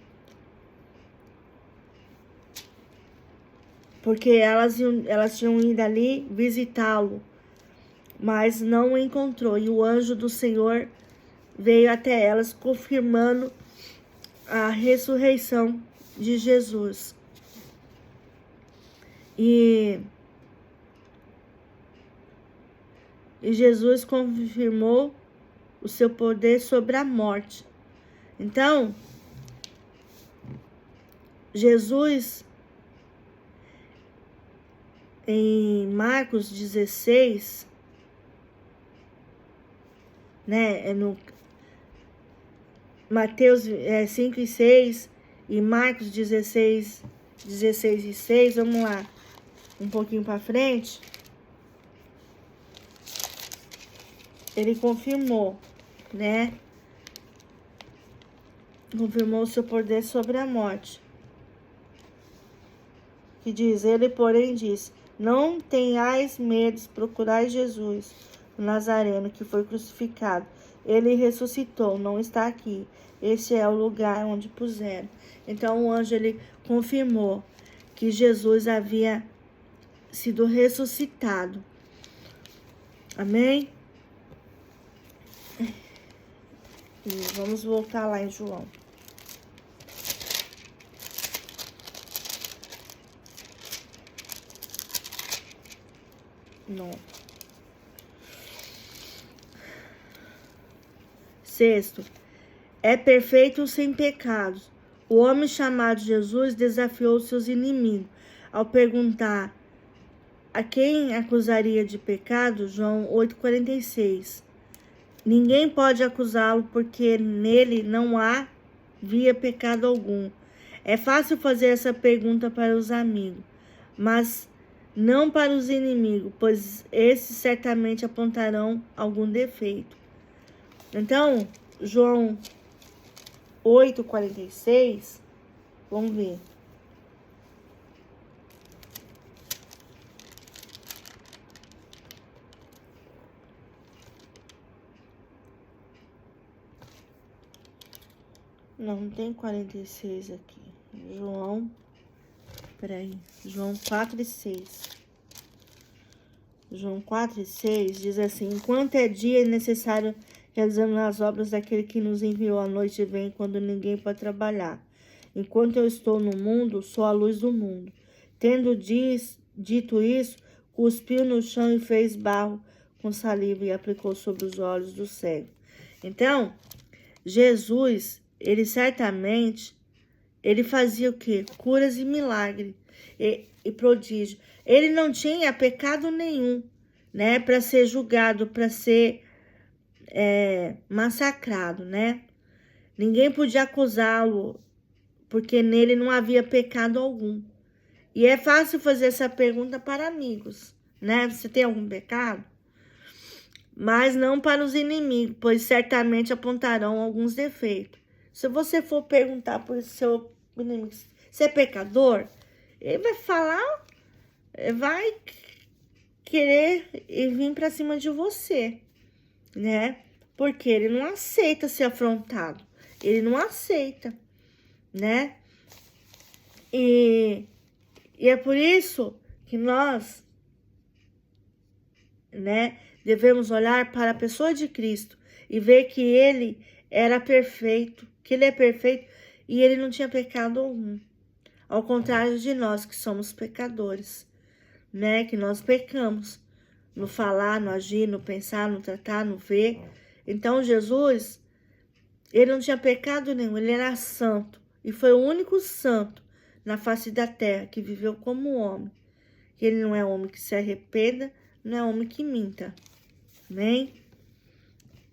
Porque elas tinham ido ali visitá-lo, mas não o encontrou. E o anjo do Senhor veio até elas, confirmando a ressurreição de Jesus. E Jesus confirmou o seu poder sobre a morte. Então, Jesus, em Marcos 16, né, no Mateus 5 e 6 e Marcos 16 e 6, vamos lá, um pouquinho para frente, ele confirmou, né? Confirmou o seu poder sobre a morte. Que diz, ele porém disse, não tenhais medo, procurai Jesus, o Nazareno, que foi crucificado. Ele ressuscitou, não está aqui. Este é o lugar onde puseram. Então o anjo, ele confirmou que Jesus havia sido ressuscitado. Amém? E vamos voltar lá em João. Não. Sexto, é perfeito sem pecados. O homem chamado Jesus desafiou seus inimigos ao perguntar a quem acusaria de pecado, João 8,46. Ninguém pode acusá-lo porque nele não havia pecado algum. É fácil fazer essa pergunta para os amigos, mas não para os inimigos, pois esses certamente apontarão algum defeito. Então, João 8,46, vamos ver. Não tem 46 aqui. João 4 e 6. João 4 e 6 diz assim, enquanto é dia, é necessário realizar as obras daquele que nos enviou. A noite vem quando ninguém pode trabalhar. Enquanto eu estou no mundo, sou a luz do mundo. Tendo dito isso, cuspiu no chão e fez barro com saliva e aplicou sobre os olhos do cego. Então, Jesus, ele certamente, ele fazia o quê? Curas e milagres e prodígio. Ele não tinha pecado nenhum, né? Para ser julgado, para ser massacrado, né? Ninguém podia acusá-lo, porque nele não havia pecado algum. E é fácil fazer essa pergunta para amigos, né? Você tem algum pecado? Mas não para os inimigos, pois certamente apontarão alguns defeitos. Se você for perguntar para o seu inimigo, você é pecador? Ele vai falar, vai querer vir para cima de você, né? Porque ele não aceita ser afrontado. Ele não aceita, né? E é por isso que nós, né, devemos olhar para a pessoa de Cristo e ver que ele era perfeito, que ele é perfeito e ele não tinha pecado algum. Ao contrário de nós que somos pecadores, né? Que nós pecamos no falar, no agir, no pensar, no tratar, no ver. Então Jesus, ele não tinha pecado nenhum, ele era santo. E foi o único santo na face da terra que viveu como homem. Ele não é homem que se arrependa, não é homem que minta. Amém?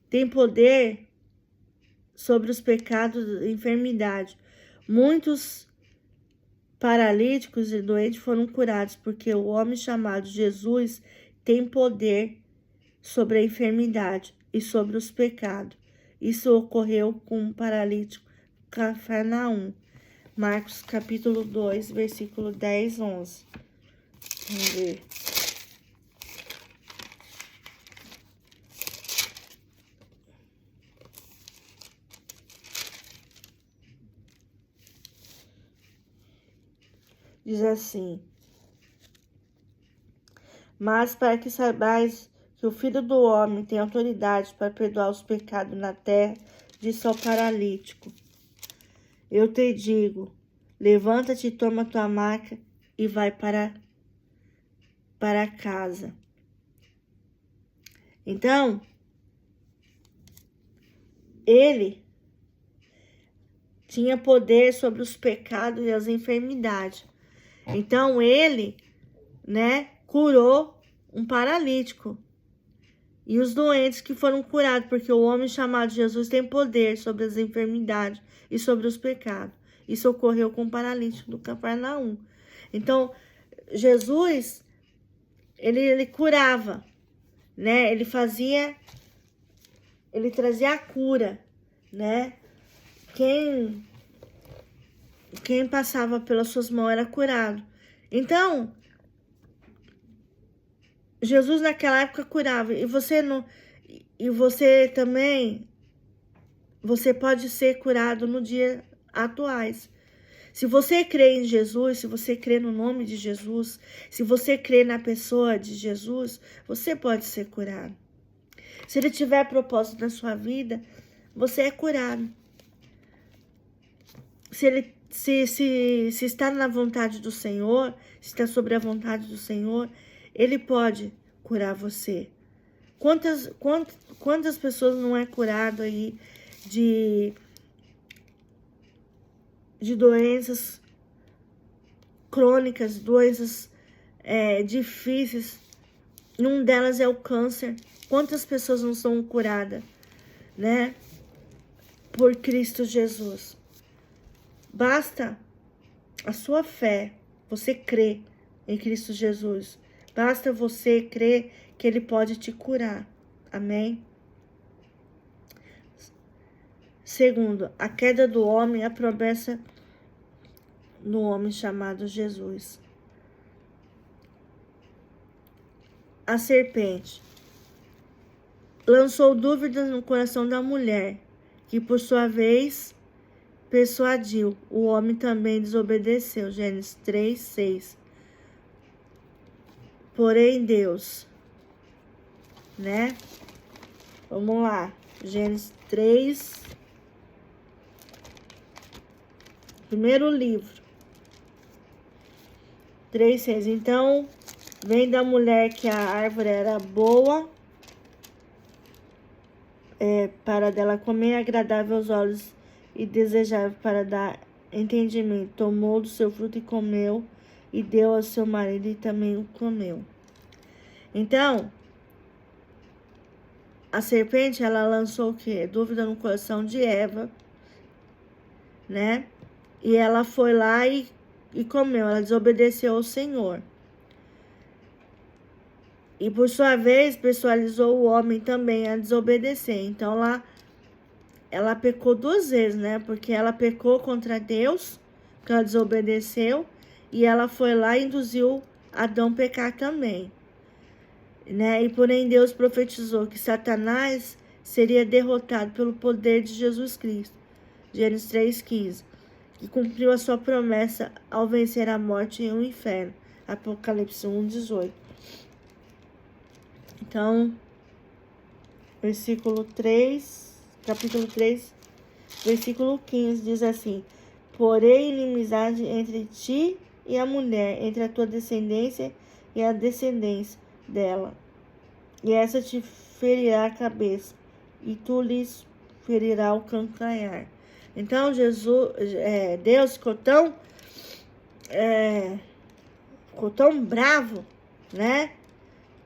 Tem poder sobre os pecados e enfermidade. Muitos paralíticos e doentes foram curados, porque o homem chamado Jesus tem poder sobre a enfermidade e sobre os pecados. Isso ocorreu com um paralítico em Cafarnaum. Marcos capítulo 2, versículo 10, 11. Vamos ver. Diz assim: mas para que saibais que o Filho do Homem tem autoridade para perdoar os pecados na terra, disse ao paralítico: eu te digo, levanta-te, toma tua maca e vai para casa. Então, ele tinha poder sobre os pecados e as enfermidades. Então, ele, curou um paralítico e os doentes que foram curados, porque o homem chamado Jesus tem poder sobre as enfermidades e sobre os pecados. Isso ocorreu com o paralítico do Cafarnaum. Então, Jesus, ele curava, ele trazia a cura, Quem passava pelas suas mãos era curado. Então, Jesus naquela época curava. E você também, você pode ser curado no dia atuais. Se você crê em Jesus, se você crê no nome de Jesus, se você crê na pessoa de Jesus, você pode ser curado. Se ele tiver propósito na sua vida, você é curado. Se está na vontade do Senhor, se está sobre a vontade do Senhor, ele pode curar você. Quantas pessoas não é curado aí de doenças crônicas, doenças difíceis? Um delas é o câncer. Quantas pessoas não são curadas, por Cristo Jesus? Basta a sua fé, você crê em Cristo Jesus. Basta você crer que Ele pode te curar. Amém? Segundo, a queda do homem, a promessa no homem chamado Jesus. A serpente lançou dúvidas no coração da mulher, que por sua vez persuadiu. O homem também desobedeceu. Gênesis 3, 6. Porém, Deus, Vamos lá. Gênesis 3. Primeiro livro. 3, 6. Então, vem da mulher que a árvore era boa, para dela comer, agradável aos olhos e desejável para dar entendimento. Tomou do seu fruto e comeu, e deu ao seu marido e também o comeu. Então, a serpente, ela lançou o quê? Dúvida no coração de Eva, E ela foi lá e comeu, ela desobedeceu ao Senhor. E por sua vez, persuadiu o homem também a desobedecer. Então, ela pecou duas vezes, Porque ela pecou contra Deus, porque ela desobedeceu, e ela foi lá e induziu Adão a pecar também, E porém Deus profetizou que Satanás seria derrotado pelo poder de Jesus Cristo. Gênesis 3,15. Que cumpriu a sua promessa ao vencer a morte e o inferno. Apocalipse 1,18. Então, versículo 3, capítulo 3, versículo 15, diz assim: porém, inimizade entre ti e a mulher, entre a tua descendência e a descendência dela. E essa te ferirá a cabeça, e tu lhes ferirá o calcanhar. Então, Deus ficou tão bravo,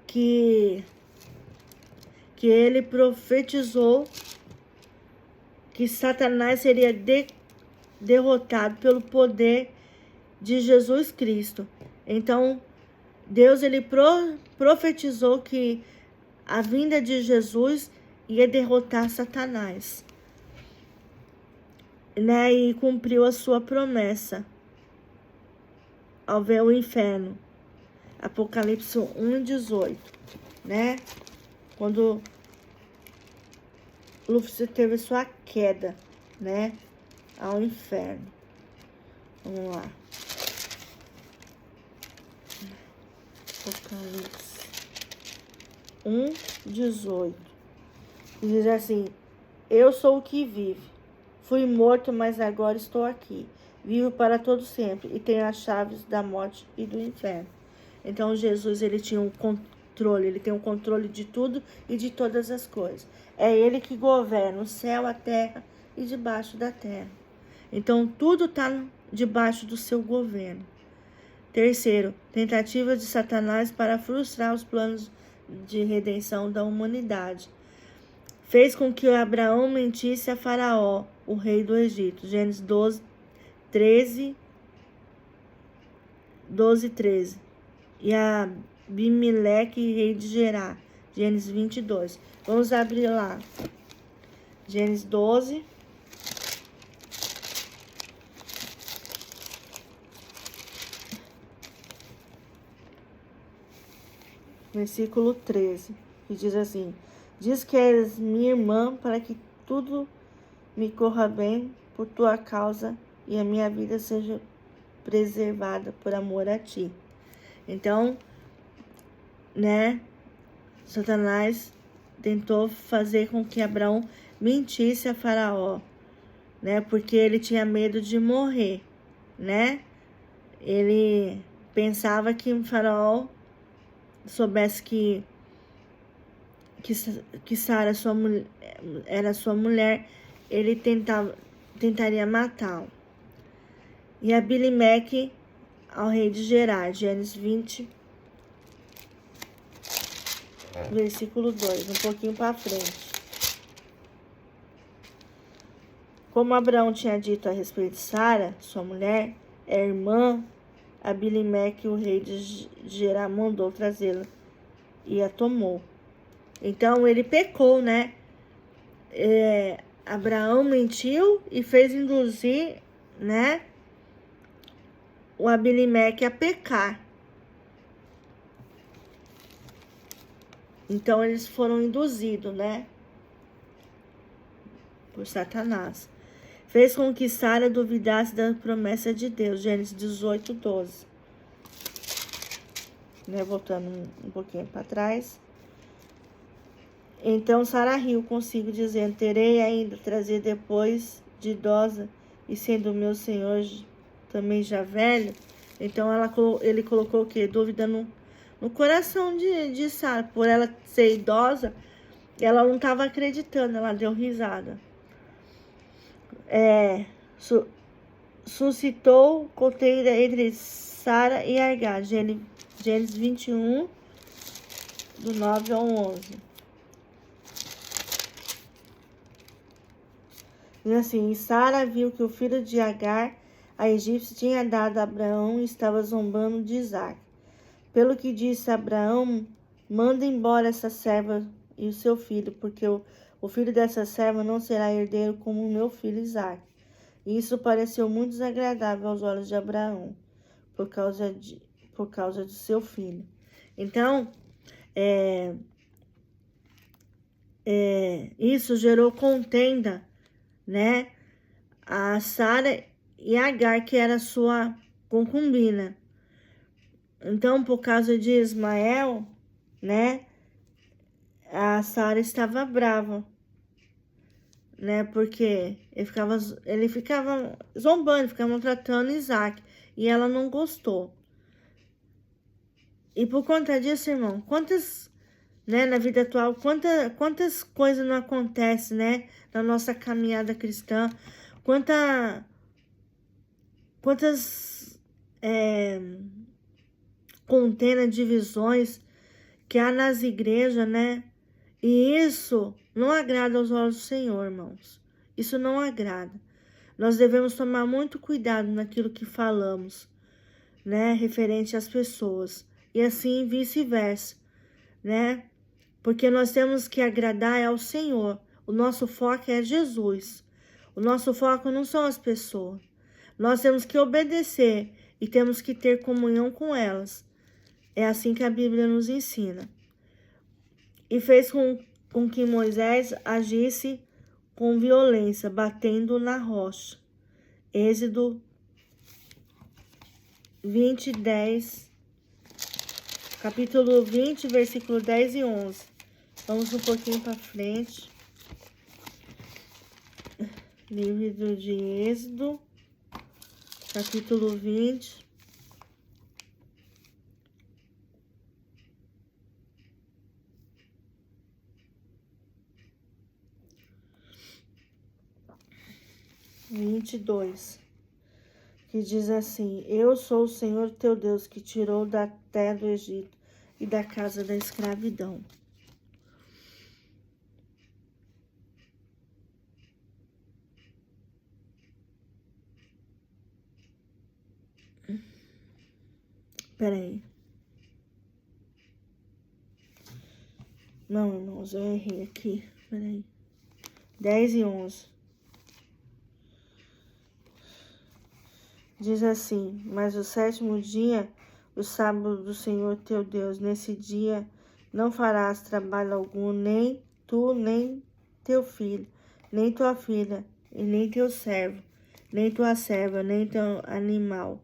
que ele profetizou que Satanás seria derrotado pelo poder de Jesus Cristo. Então, Deus, ele profetizou que a vinda de Jesus ia derrotar Satanás, né? E cumpriu a sua promessa ao ver o inferno. Apocalipse 1:18, né? Quando Lúcifer teve sua queda, né? Ao inferno. Vamos lá. Apocalipse 1:18. Diz assim: eu sou o que vive. Fui morto, mas agora estou aqui. Vivo para todo sempre e tenho as chaves da morte e do inferno. Então Jesus, ele tinha um controle, ele tem um controle de tudo e de todas as coisas. É ele que governa o céu, a terra e debaixo da terra. Então tudo está debaixo do seu governo. Terceiro, tentativa de Satanás para frustrar os planos de redenção da humanidade. Fez com que Abraão mentisse a Faraó, o rei do Egito. Gênesis 12:13. E a Abimeleque, rei de Gerar. Gênesis 22. Vamos abrir lá. Gênesis 12. Versículo 13. Que diz assim: diz que és minha irmã para que tudo me corra bem por tua causa e a minha vida seja preservada por amor a ti. Então, né, Satanás tentou fazer com que Abraão mentisse a Faraó, né, porque ele tinha medo de morrer, né? Ele pensava que o Faraó soubesse que Sara era sua mulher, ele tentaria matá-lo. E Abimeleque ao rei de Gerar, Gênesis 20, versículo 2, um pouquinho para frente. Como Abraão tinha dito a respeito de Sara, sua mulher, irmã, Abimeleque, o rei de Gerar, mandou trazê-la e a tomou. Então ele pecou, né? Abraão mentiu e fez induzir, né, o Abimeleque a pecar. Então eles foram induzidos, né, por Satanás. Fez com que Sara duvidasse da promessa de Deus. Gênesis 18:12. Né, voltando um pouquinho para trás. Então Sara riu consigo, dizendo: terei ainda trazer depois de idosa, e sendo meu senhor também já velho. Então ele colocou o quê? Dúvida no coração de Sara. Por ela ser idosa, ela não estava acreditando, ela deu risada. Suscitou conteúdo entre Sara e Agar. Gênesis 21, do 9 ao 11. Diz assim: Sara viu que o filho de Agar, a egípcia, tinha dado a Abraão e estava zombando de Isaac. Pelo que disse a Abraão: manda embora essa serva e o seu filho, porque o filho dessa serva não será herdeiro como o meu filho Isaac. E isso pareceu muito desagradável aos olhos de Abraão, por causa de seu filho. Então, isso gerou contenda, né, a Sara e Agar, que era sua concubina. Então, por causa de Ismael, né, a Sara estava brava, né, porque ele ficava zombando, ficava maltratando Isaac, e ela não gostou. E por conta disso, irmão, né, na vida atual, quantas coisas não acontecem, né, na nossa caminhada cristã, quantas contendas, divisões que há nas igrejas, né, e isso não agrada aos olhos do Senhor, irmãos, isso não agrada. Nós devemos tomar muito cuidado naquilo que falamos, né, referente às pessoas, e assim vice-versa, né. porque nós temos que agradar ao Senhor. O nosso foco é Jesus. O nosso foco não são as pessoas. Nós temos que obedecer e temos que ter comunhão com elas. É assim que a Bíblia nos ensina. E fez com que Moisés agisse com violência, batendo na rocha. Êxodo 20, 10. Capítulo 20, versículo 10 e 11. Vamos um pouquinho para frente. Livro de Êxodo, capítulo 20. Que diz assim: Eu sou o Senhor teu Deus, que tirou da terra do Egito e da casa da escravidão. Peraí. Não, irmãos, eu errei aqui. Peraí. 10 e 11. Diz assim: Mas o sétimo dia, o sábado do Senhor teu Deus, nesse dia não farás trabalho algum, nem tu, nem teu filho, nem tua filha, e nem teu servo, nem tua serva, nem teu animal,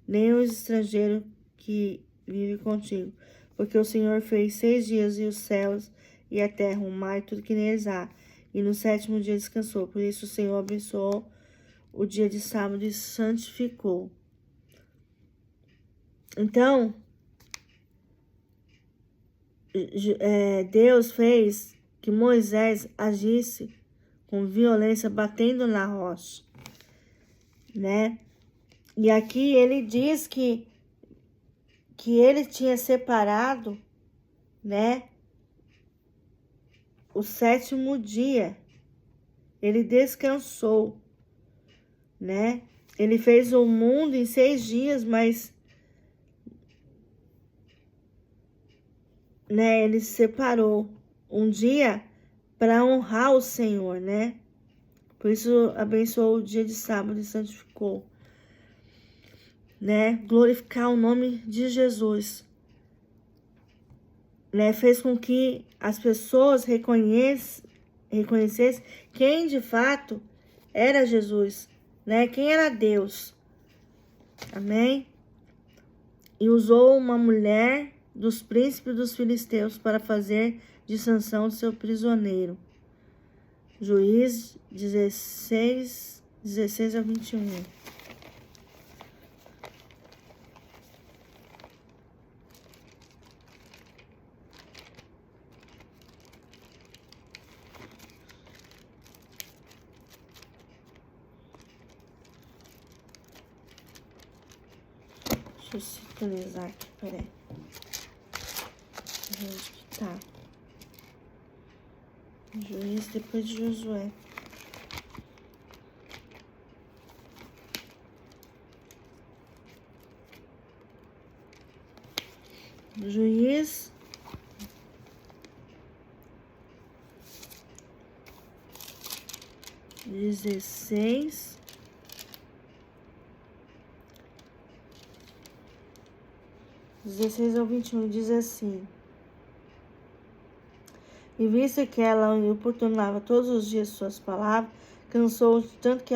nem os estrangeiros que vivem contigo. Porque o Senhor fez 6 dias, e os céus e a terra, o mar, e tudo que neles há, e no sétimo dia descansou. Por isso o Senhor abençoou o dia de sábado e santificou. Então, Deus fez que Moisés agisse com violência, batendo na rocha, né? E aqui ele diz que ele tinha separado, né, o sétimo dia. Ele descansou, né? Ele fez o mundo em 6 dias, mas, né, ele separou um dia para honrar o Senhor, né? Por isso abençoou o dia de sábado e santificou, né? Glorificar o nome de Jesus, né? Fez com que as pessoas reconhecessem quem de fato era Jesus, né? Quem era Deus. Amém? E usou uma mulher dos príncipes dos filisteus para fazer de Sansão seu prisioneiro. Juízes 16 a 21. Deixa eu sintonizar aqui, peraí. Onde que tá? Juiz depois de Josué. Juiz 16 ao 21 diz assim: E visto que ela o importunava todos os dias suas palavras, cansou tanto que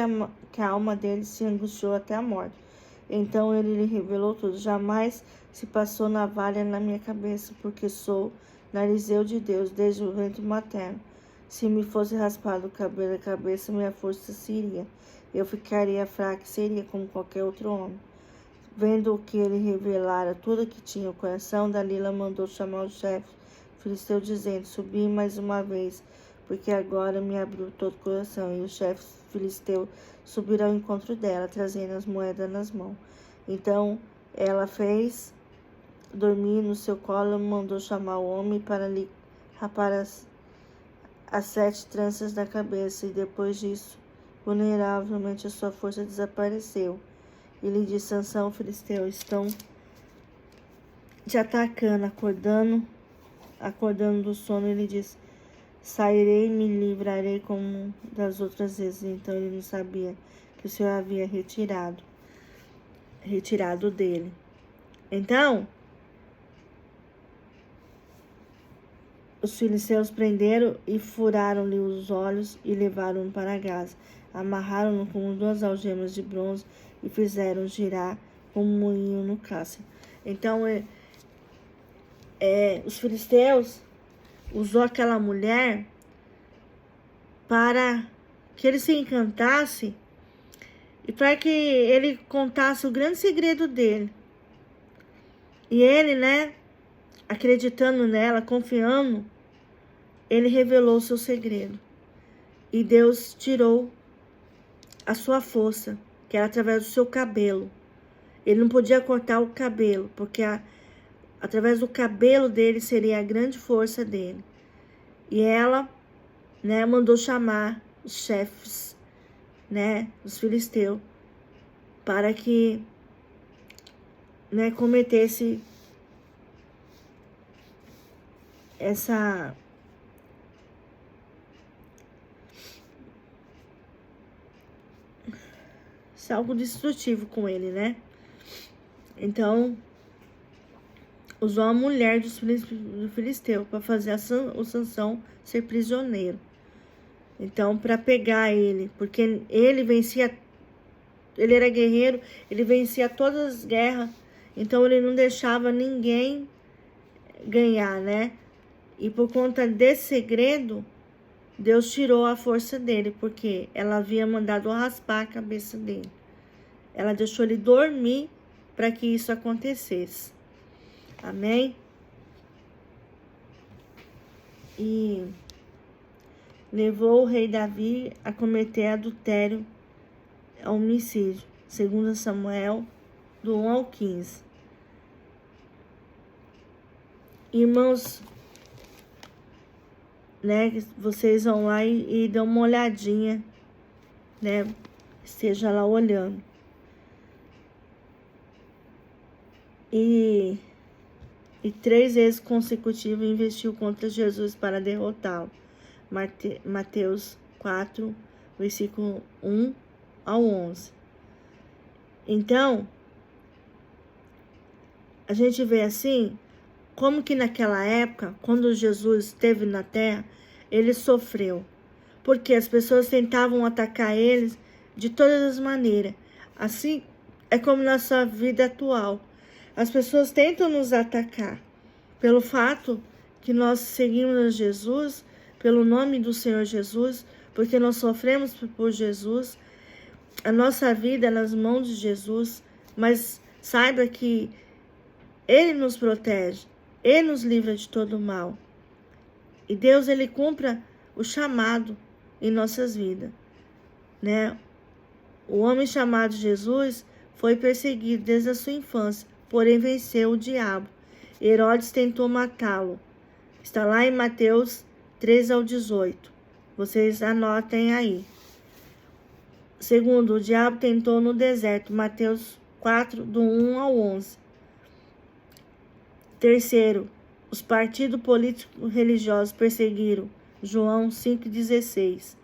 a alma dele se angustiou até a morte. Então ele lhe revelou tudo. Jamais se passou navalha na minha cabeça, porque sou narizeu de Deus desde o ventre materno. Se me fosse raspado o cabelo da cabeça, minha força se iria. Eu ficaria fraca e seria como qualquer outro homem. Vendo que ele revelara tudo que tinha o coração, Dalila mandou chamar o chefe filisteu, dizendo: Subi mais uma vez, porque agora me abriu todo o coração. E o chefe filisteu subiu ao encontro dela, trazendo as moedas nas mãos. Então ela fez dormir no seu colo e mandou chamar o homem para lhe rapar as 7 tranças da cabeça. E depois disso, vulneravelmente, a sua força desapareceu. E lhe disse: Sansão, filisteus estão te atacando, acordando do sono, ele disse: sairei e me livrarei como das outras vezes. Então ele não sabia que o Senhor havia retirado dele. Então, os filisteus prenderam e furaram-lhe os olhos e levaram-no para Gaza. Amarraram-no com 2 algemas de bronze e fizeram girar como um moinho no cárcere. Então, os filisteus usou aquela mulher para que ele se encantasse e para que ele contasse o grande segredo dele. E ele, acreditando nela, confiando, ele revelou o seu segredo. E Deus tirou a sua força, que era através do seu cabelo. Ele não podia cortar o cabelo, porque através do cabelo dele seria a grande força dele. E ela, mandou chamar os chefes, os filisteus, para que, cometesse algo destrutivo com ele, Então, usou a mulher do filisteu para fazer o Sansão ser prisioneiro. Então, para pegar ele, porque ele vencia, ele era guerreiro, ele vencia todas as guerras, então ele não deixava ninguém ganhar, E por conta desse segredo, Deus tirou a força dele, porque ela havia mandado raspar a cabeça dele. Ela deixou ele dormir para que isso acontecesse. Amém? E levou o rei Davi a cometer adultério, homicídio. 2 Samuel, do 1 ao 15. Irmãos, vocês vão lá e dão uma olhadinha, esteja lá olhando. E 3 vezes consecutivas investiu contra Jesus para derrotá-lo. Mateus 4, versículo 1 ao 11. Então, a gente vê assim, como que naquela época, quando Jesus esteve na terra, ele sofreu. Porque as pessoas tentavam atacar eles de todas as maneiras. Assim é como na sua vida atual. As pessoas tentam nos atacar pelo fato que nós seguimos a Jesus, pelo nome do Senhor Jesus, porque nós sofremos por Jesus, a nossa vida é nas mãos de Jesus, mas saiba que Ele nos protege, Ele nos livra de todo mal. E Deus, Ele cumpra o chamado em nossas vidas, O homem chamado Jesus foi perseguido desde a sua infância, porém venceu o diabo. Herodes tentou matá-lo. Está lá em Mateus 13 ao 18. Vocês anotem aí. Segundo, o diabo tentou no deserto. Mateus 4, do 1 ao 11. Terceiro, os partidos políticos religiosos perseguiram. João 5,16.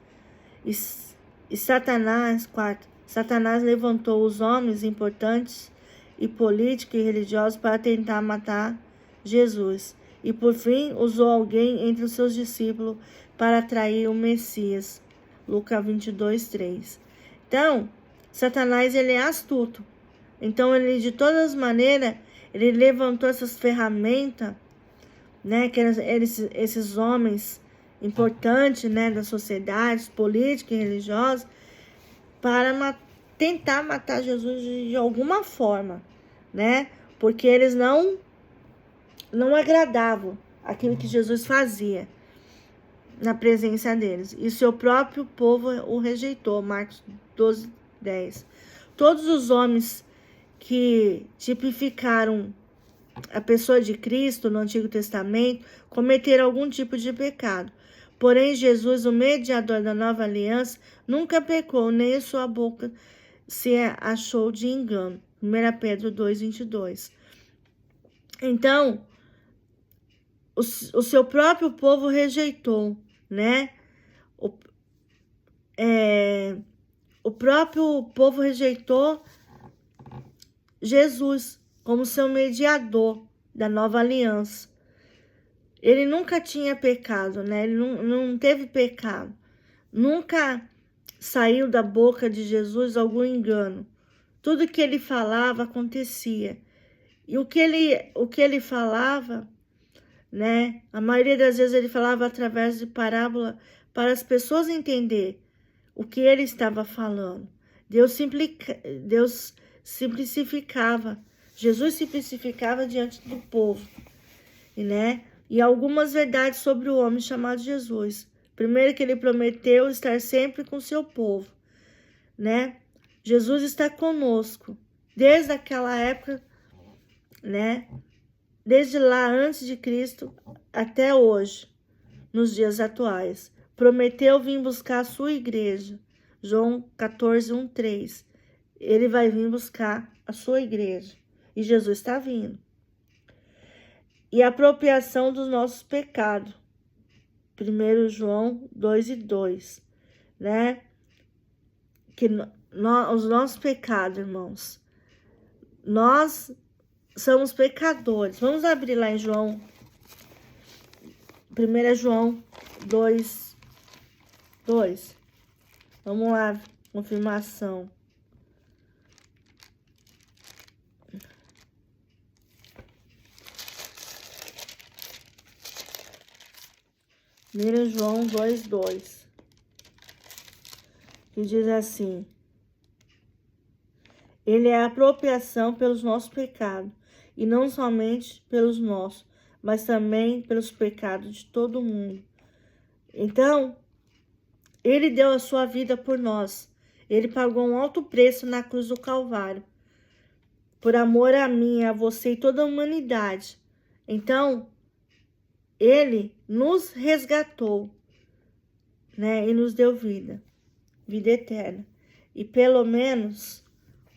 E Satanás, quarto, Satanás levantou os homens importantes e políticos e religiosos para tentar matar Jesus. E por fim, usou alguém entre os seus discípulos para atrair o Messias. Lucas 22, 3. Então, Satanás, ele é astuto. Então, ele, de todas as maneiras, ele levantou essas ferramentas, que eram esses homens importantes, da sociedade, política e religiosa, para tentar matar Jesus de alguma forma, porque eles não agradavam aquilo que Jesus fazia na presença deles. E seu próprio povo o rejeitou. Marcos 12, 10. Todos os homens que tipificaram a pessoa de Cristo no Antigo Testamento cometeram algum tipo de pecado. Porém, Jesus, o mediador da nova aliança, nunca pecou, nem a sua boca se achou de engano. 1 Pedro 2, 22. Então, o seu próprio povo rejeitou, né? O próprio povo rejeitou Jesus como seu mediador da nova aliança. Ele nunca tinha pecado, né? Ele não teve pecado. Nunca saiu da boca de Jesus algum engano. Tudo que ele falava acontecia. E o que ele falava, né? A maioria das vezes ele falava através de parábola para as pessoas entender o que ele estava falando. Deus simplificava. Jesus simplificava diante do povo, né? E algumas verdades sobre o homem chamado Jesus. Primeiro, que ele prometeu estar sempre com seu povo, né? Jesus está conosco desde aquela época, né? Desde lá antes de Cristo até hoje, nos dias atuais. Prometeu vir buscar a sua igreja. João 14, 1, 3. Ele vai vir buscar a sua igreja. E Jesus está vindo. E a apropriação dos nossos pecados. 1 João 2 e 2. Né? Que os nossos pecados, irmãos. Nós somos pecadores. Vamos abrir lá em João. 1 João 2. Vamos lá, confirmação. João 2, que diz assim: ele é a apropriação pelos nossos pecados, e não somente pelos nossos, mas também pelos pecados de todo mundo. Então, ele deu a sua vida por nós. Ele pagou um alto preço na cruz do Calvário, por amor a mim, a você e toda a humanidade. Então, ele nos resgatou, né, e nos deu vida eterna. E pelo menos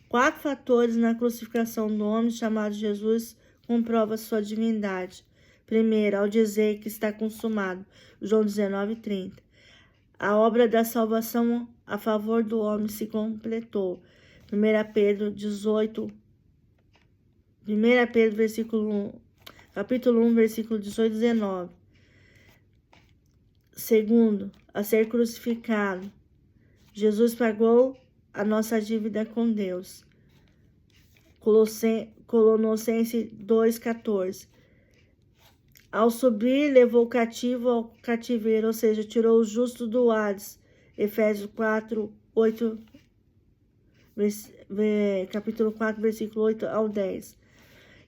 4 fatores na crucificação do homem chamado Jesus comprovam sua divindade. Primeiro, ao dizer que está consumado, João 19:30. A obra da salvação a favor do homem se completou. 1 Pedro 18, 1 Pedro capítulo 1, versículo 18 e 19. Segundo, a ser crucificado, Jesus pagou a nossa dívida com Deus. Colossenses 2,14. Ao subir, levou o cativo ao cativeiro, ou seja, tirou o justo do Hades. Efésios 4, 8, capítulo 4, versículo 8 ao 10.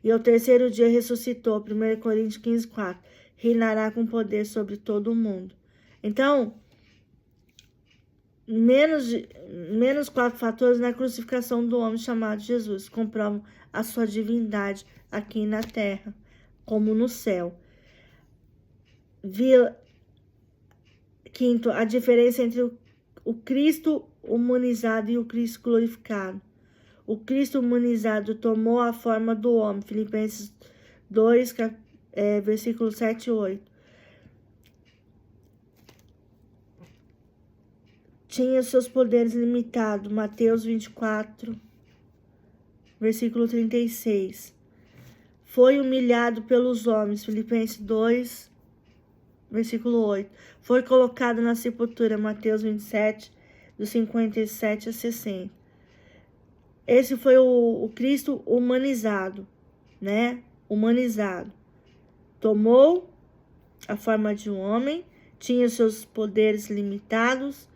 E ao terceiro dia ressuscitou, 1 Coríntios 15, 4. Reinará com poder sobre todo o mundo. Então, menos 4 fatores na crucificação do homem chamado Jesus comprovam a sua divindade aqui na terra, como no céu. Quinto, a diferença entre o Cristo humanizado e o Cristo glorificado. O Cristo humanizado tomou a forma do homem, Filipenses 2, versículos 7 e 8. Tinha seus poderes limitados, Mateus 24, versículo 36. Foi humilhado pelos homens, Filipenses 2, versículo 8. Foi colocado na sepultura, Mateus 27, dos 57 a 60. Esse foi o Cristo humanizado, né? Humanizado. Tomou a forma de um homem, tinha seus poderes limitados,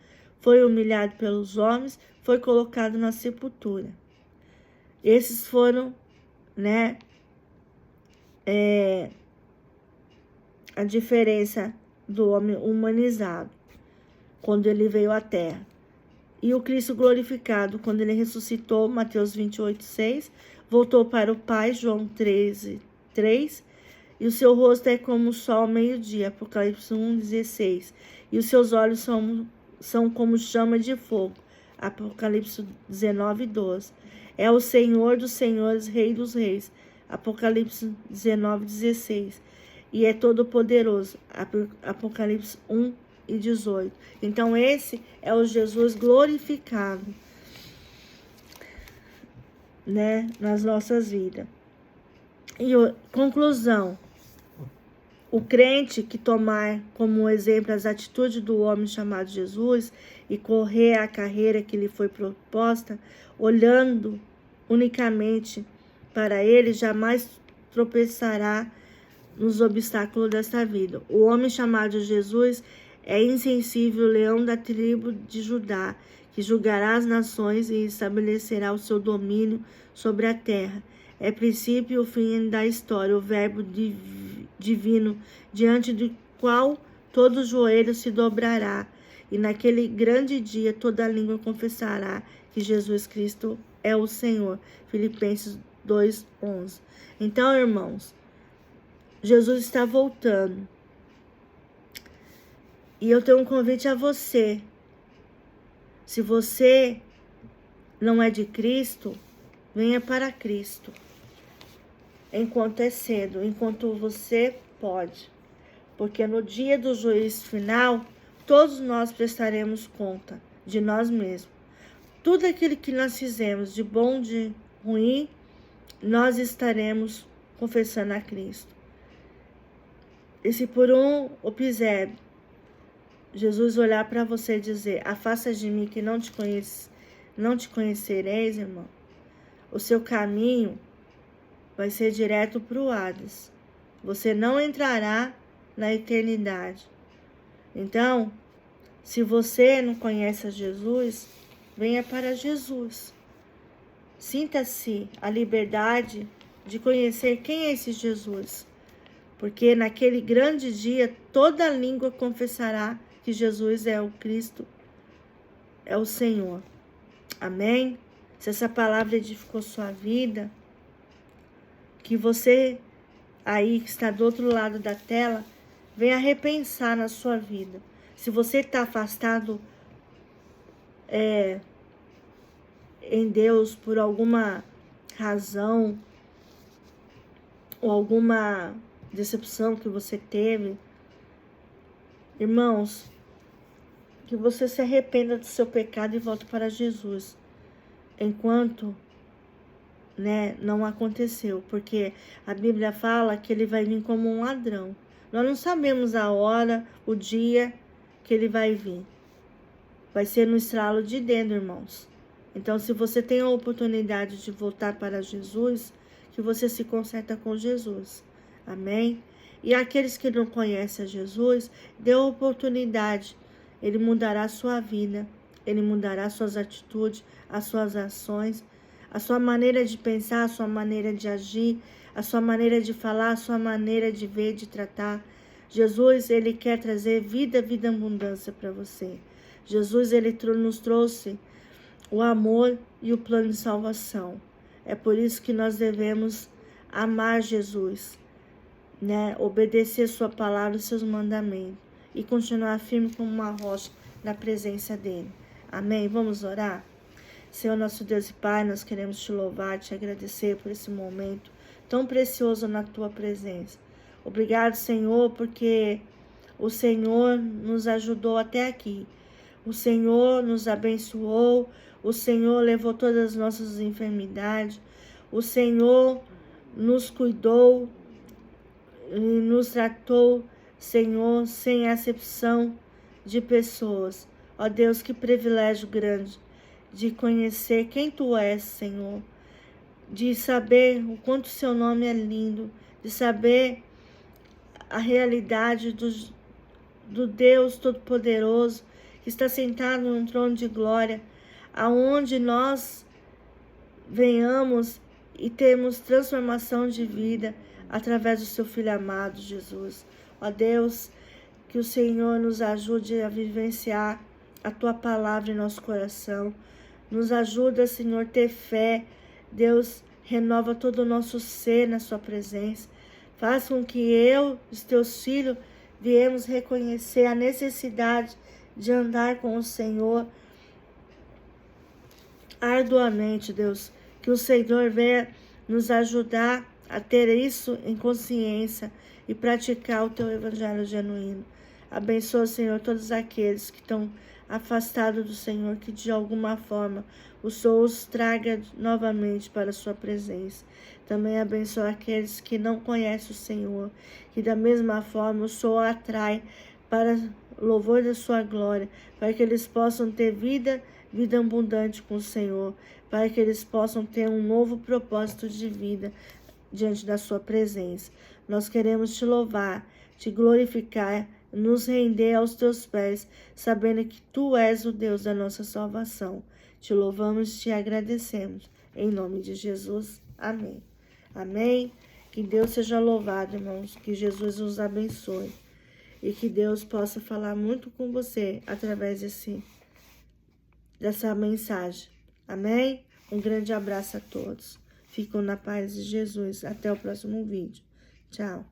foi humilhado pelos homens, foi colocado na sepultura. Esses foram, né, a diferença do homem humanizado, quando ele veio à terra. E o Cristo glorificado, quando ele ressuscitou, Mateus 28, 6, voltou para o Pai, João 13, 3, e o seu rosto é como o sol ao meio-dia, Apocalipse 1, 16, e os seus olhos são como chama de fogo, Apocalipse 19, 12. É o Senhor dos senhores, Rei dos reis, Apocalipse 19, 16. e é todo poderoso. Apocalipse 1:18. Então esse é o Jesus glorificado, né, nas nossas vidas. E conclusão, o crente que tomar como exemplo as atitudes do homem chamado Jesus e correr a carreira que lhe foi proposta, olhando unicamente para ele, jamais tropeçará nos obstáculos desta vida. O homem chamado Jesus é insensível leão da tribo de Judá, que julgará as nações e estabelecerá o seu domínio sobre a terra. É princípio e o fim da história, o verbo divino, diante do qual todo joelho se dobrará, e naquele grande dia toda língua confessará que Jesus Cristo é o Senhor. Filipenses 2:11. Então, irmãos, Jesus está voltando. E eu tenho um convite a você. Se você não é de Cristo, venha para Cristo. Enquanto é cedo, enquanto você pode. Porque no dia do juízo final, todos nós prestaremos conta de nós mesmos. Tudo aquilo que nós fizemos, de bom, de ruim, nós estaremos confessando a Cristo. E se por um episódio Jesus olhar para você e dizer: afasta de mim que não te conhecereis, irmão, o seu caminho vai ser direto para o Hades. Você não entrará na eternidade. Então, se você não conhece a Jesus, venha para Jesus. Sinta-se a liberdade de conhecer quem é esse Jesus. Porque naquele grande dia, toda língua confessará que Jesus é o Cristo, é o Senhor. Amém? Se essa palavra edificou sua vida, que você aí que está do outro lado da tela, venha repensar na sua vida. Se você está afastado em Deus por alguma razão ou alguma decepção que você teve, irmãos, que você se arrependa do seu pecado e volte para Jesus, enquanto não aconteceu, porque a Bíblia fala que ele vai vir como um ladrão. Nós não sabemos a hora, o dia que ele vai vir. Vai ser no estralo de dedo, irmãos. Então, se você tem a oportunidade de voltar para Jesus, que você se conserta com Jesus. Amém? E aqueles que não conhecem a Jesus, dê a oportunidade. Ele mudará a sua vida. Ele mudará suas atitudes, as suas ações, a sua maneira de pensar, a sua maneira de agir, a sua maneira de falar, a sua maneira de ver, de tratar. Jesus, ele quer trazer vida e abundância para você. Jesus, ele nos trouxe o amor e o plano de salvação. É por isso que nós devemos amar Jesus, obedecer sua palavra e seus mandamentos e continuar firme como uma rocha na presença dele. Amém? Vamos orar? Senhor, nosso Deus e Pai, nós queremos te louvar, te agradecer por esse momento tão precioso na tua presença. Obrigado, Senhor, porque o Senhor nos ajudou até aqui. O Senhor nos abençoou, o Senhor levou todas as nossas enfermidades, o Senhor nos cuidou e nos tratou, Senhor, sem acepção de pessoas. Ó Deus, que privilégio grande de conhecer quem Tu és, Senhor, de saber o quanto o Seu nome é lindo, de saber a realidade do Deus Todo-Poderoso, que está sentado num trono de glória, aonde nós venhamos e temos transformação de vida através do Seu Filho amado, Jesus. Ó Deus, que o Senhor nos ajude a vivenciar a Tua palavra em nosso coração. Nos ajuda, Senhor, ter fé. Deus, renova todo o nosso ser na Sua presença. Faz com que eu e os Teus filhos viemos reconhecer a necessidade de andar com o Senhor arduamente, Deus. Que o Senhor venha nos ajudar a ter isso em consciência e praticar o teu evangelho genuíno. Abençoa, Senhor, todos aqueles que estão afastados do Senhor, que de alguma forma o Senhor os traga novamente para a sua presença. Também abençoa aqueles que não conhecem o Senhor, que da mesma forma o Senhor atrai para louvor da sua glória, para que eles possam ter vida abundante com o Senhor, para que eles possam ter um novo propósito de vida diante da sua presença. Nós queremos te louvar, te glorificar, nos render aos teus pés, sabendo que tu és o Deus da nossa salvação. Te louvamos e te agradecemos. Em nome de Jesus. Amém. Amém. Que Deus seja louvado, irmãos. Que Jesus nos abençoe. E que Deus possa falar muito com você através dessa mensagem. Amém? Um grande abraço a todos. Ficam na paz de Jesus. Até o próximo vídeo. Tchau.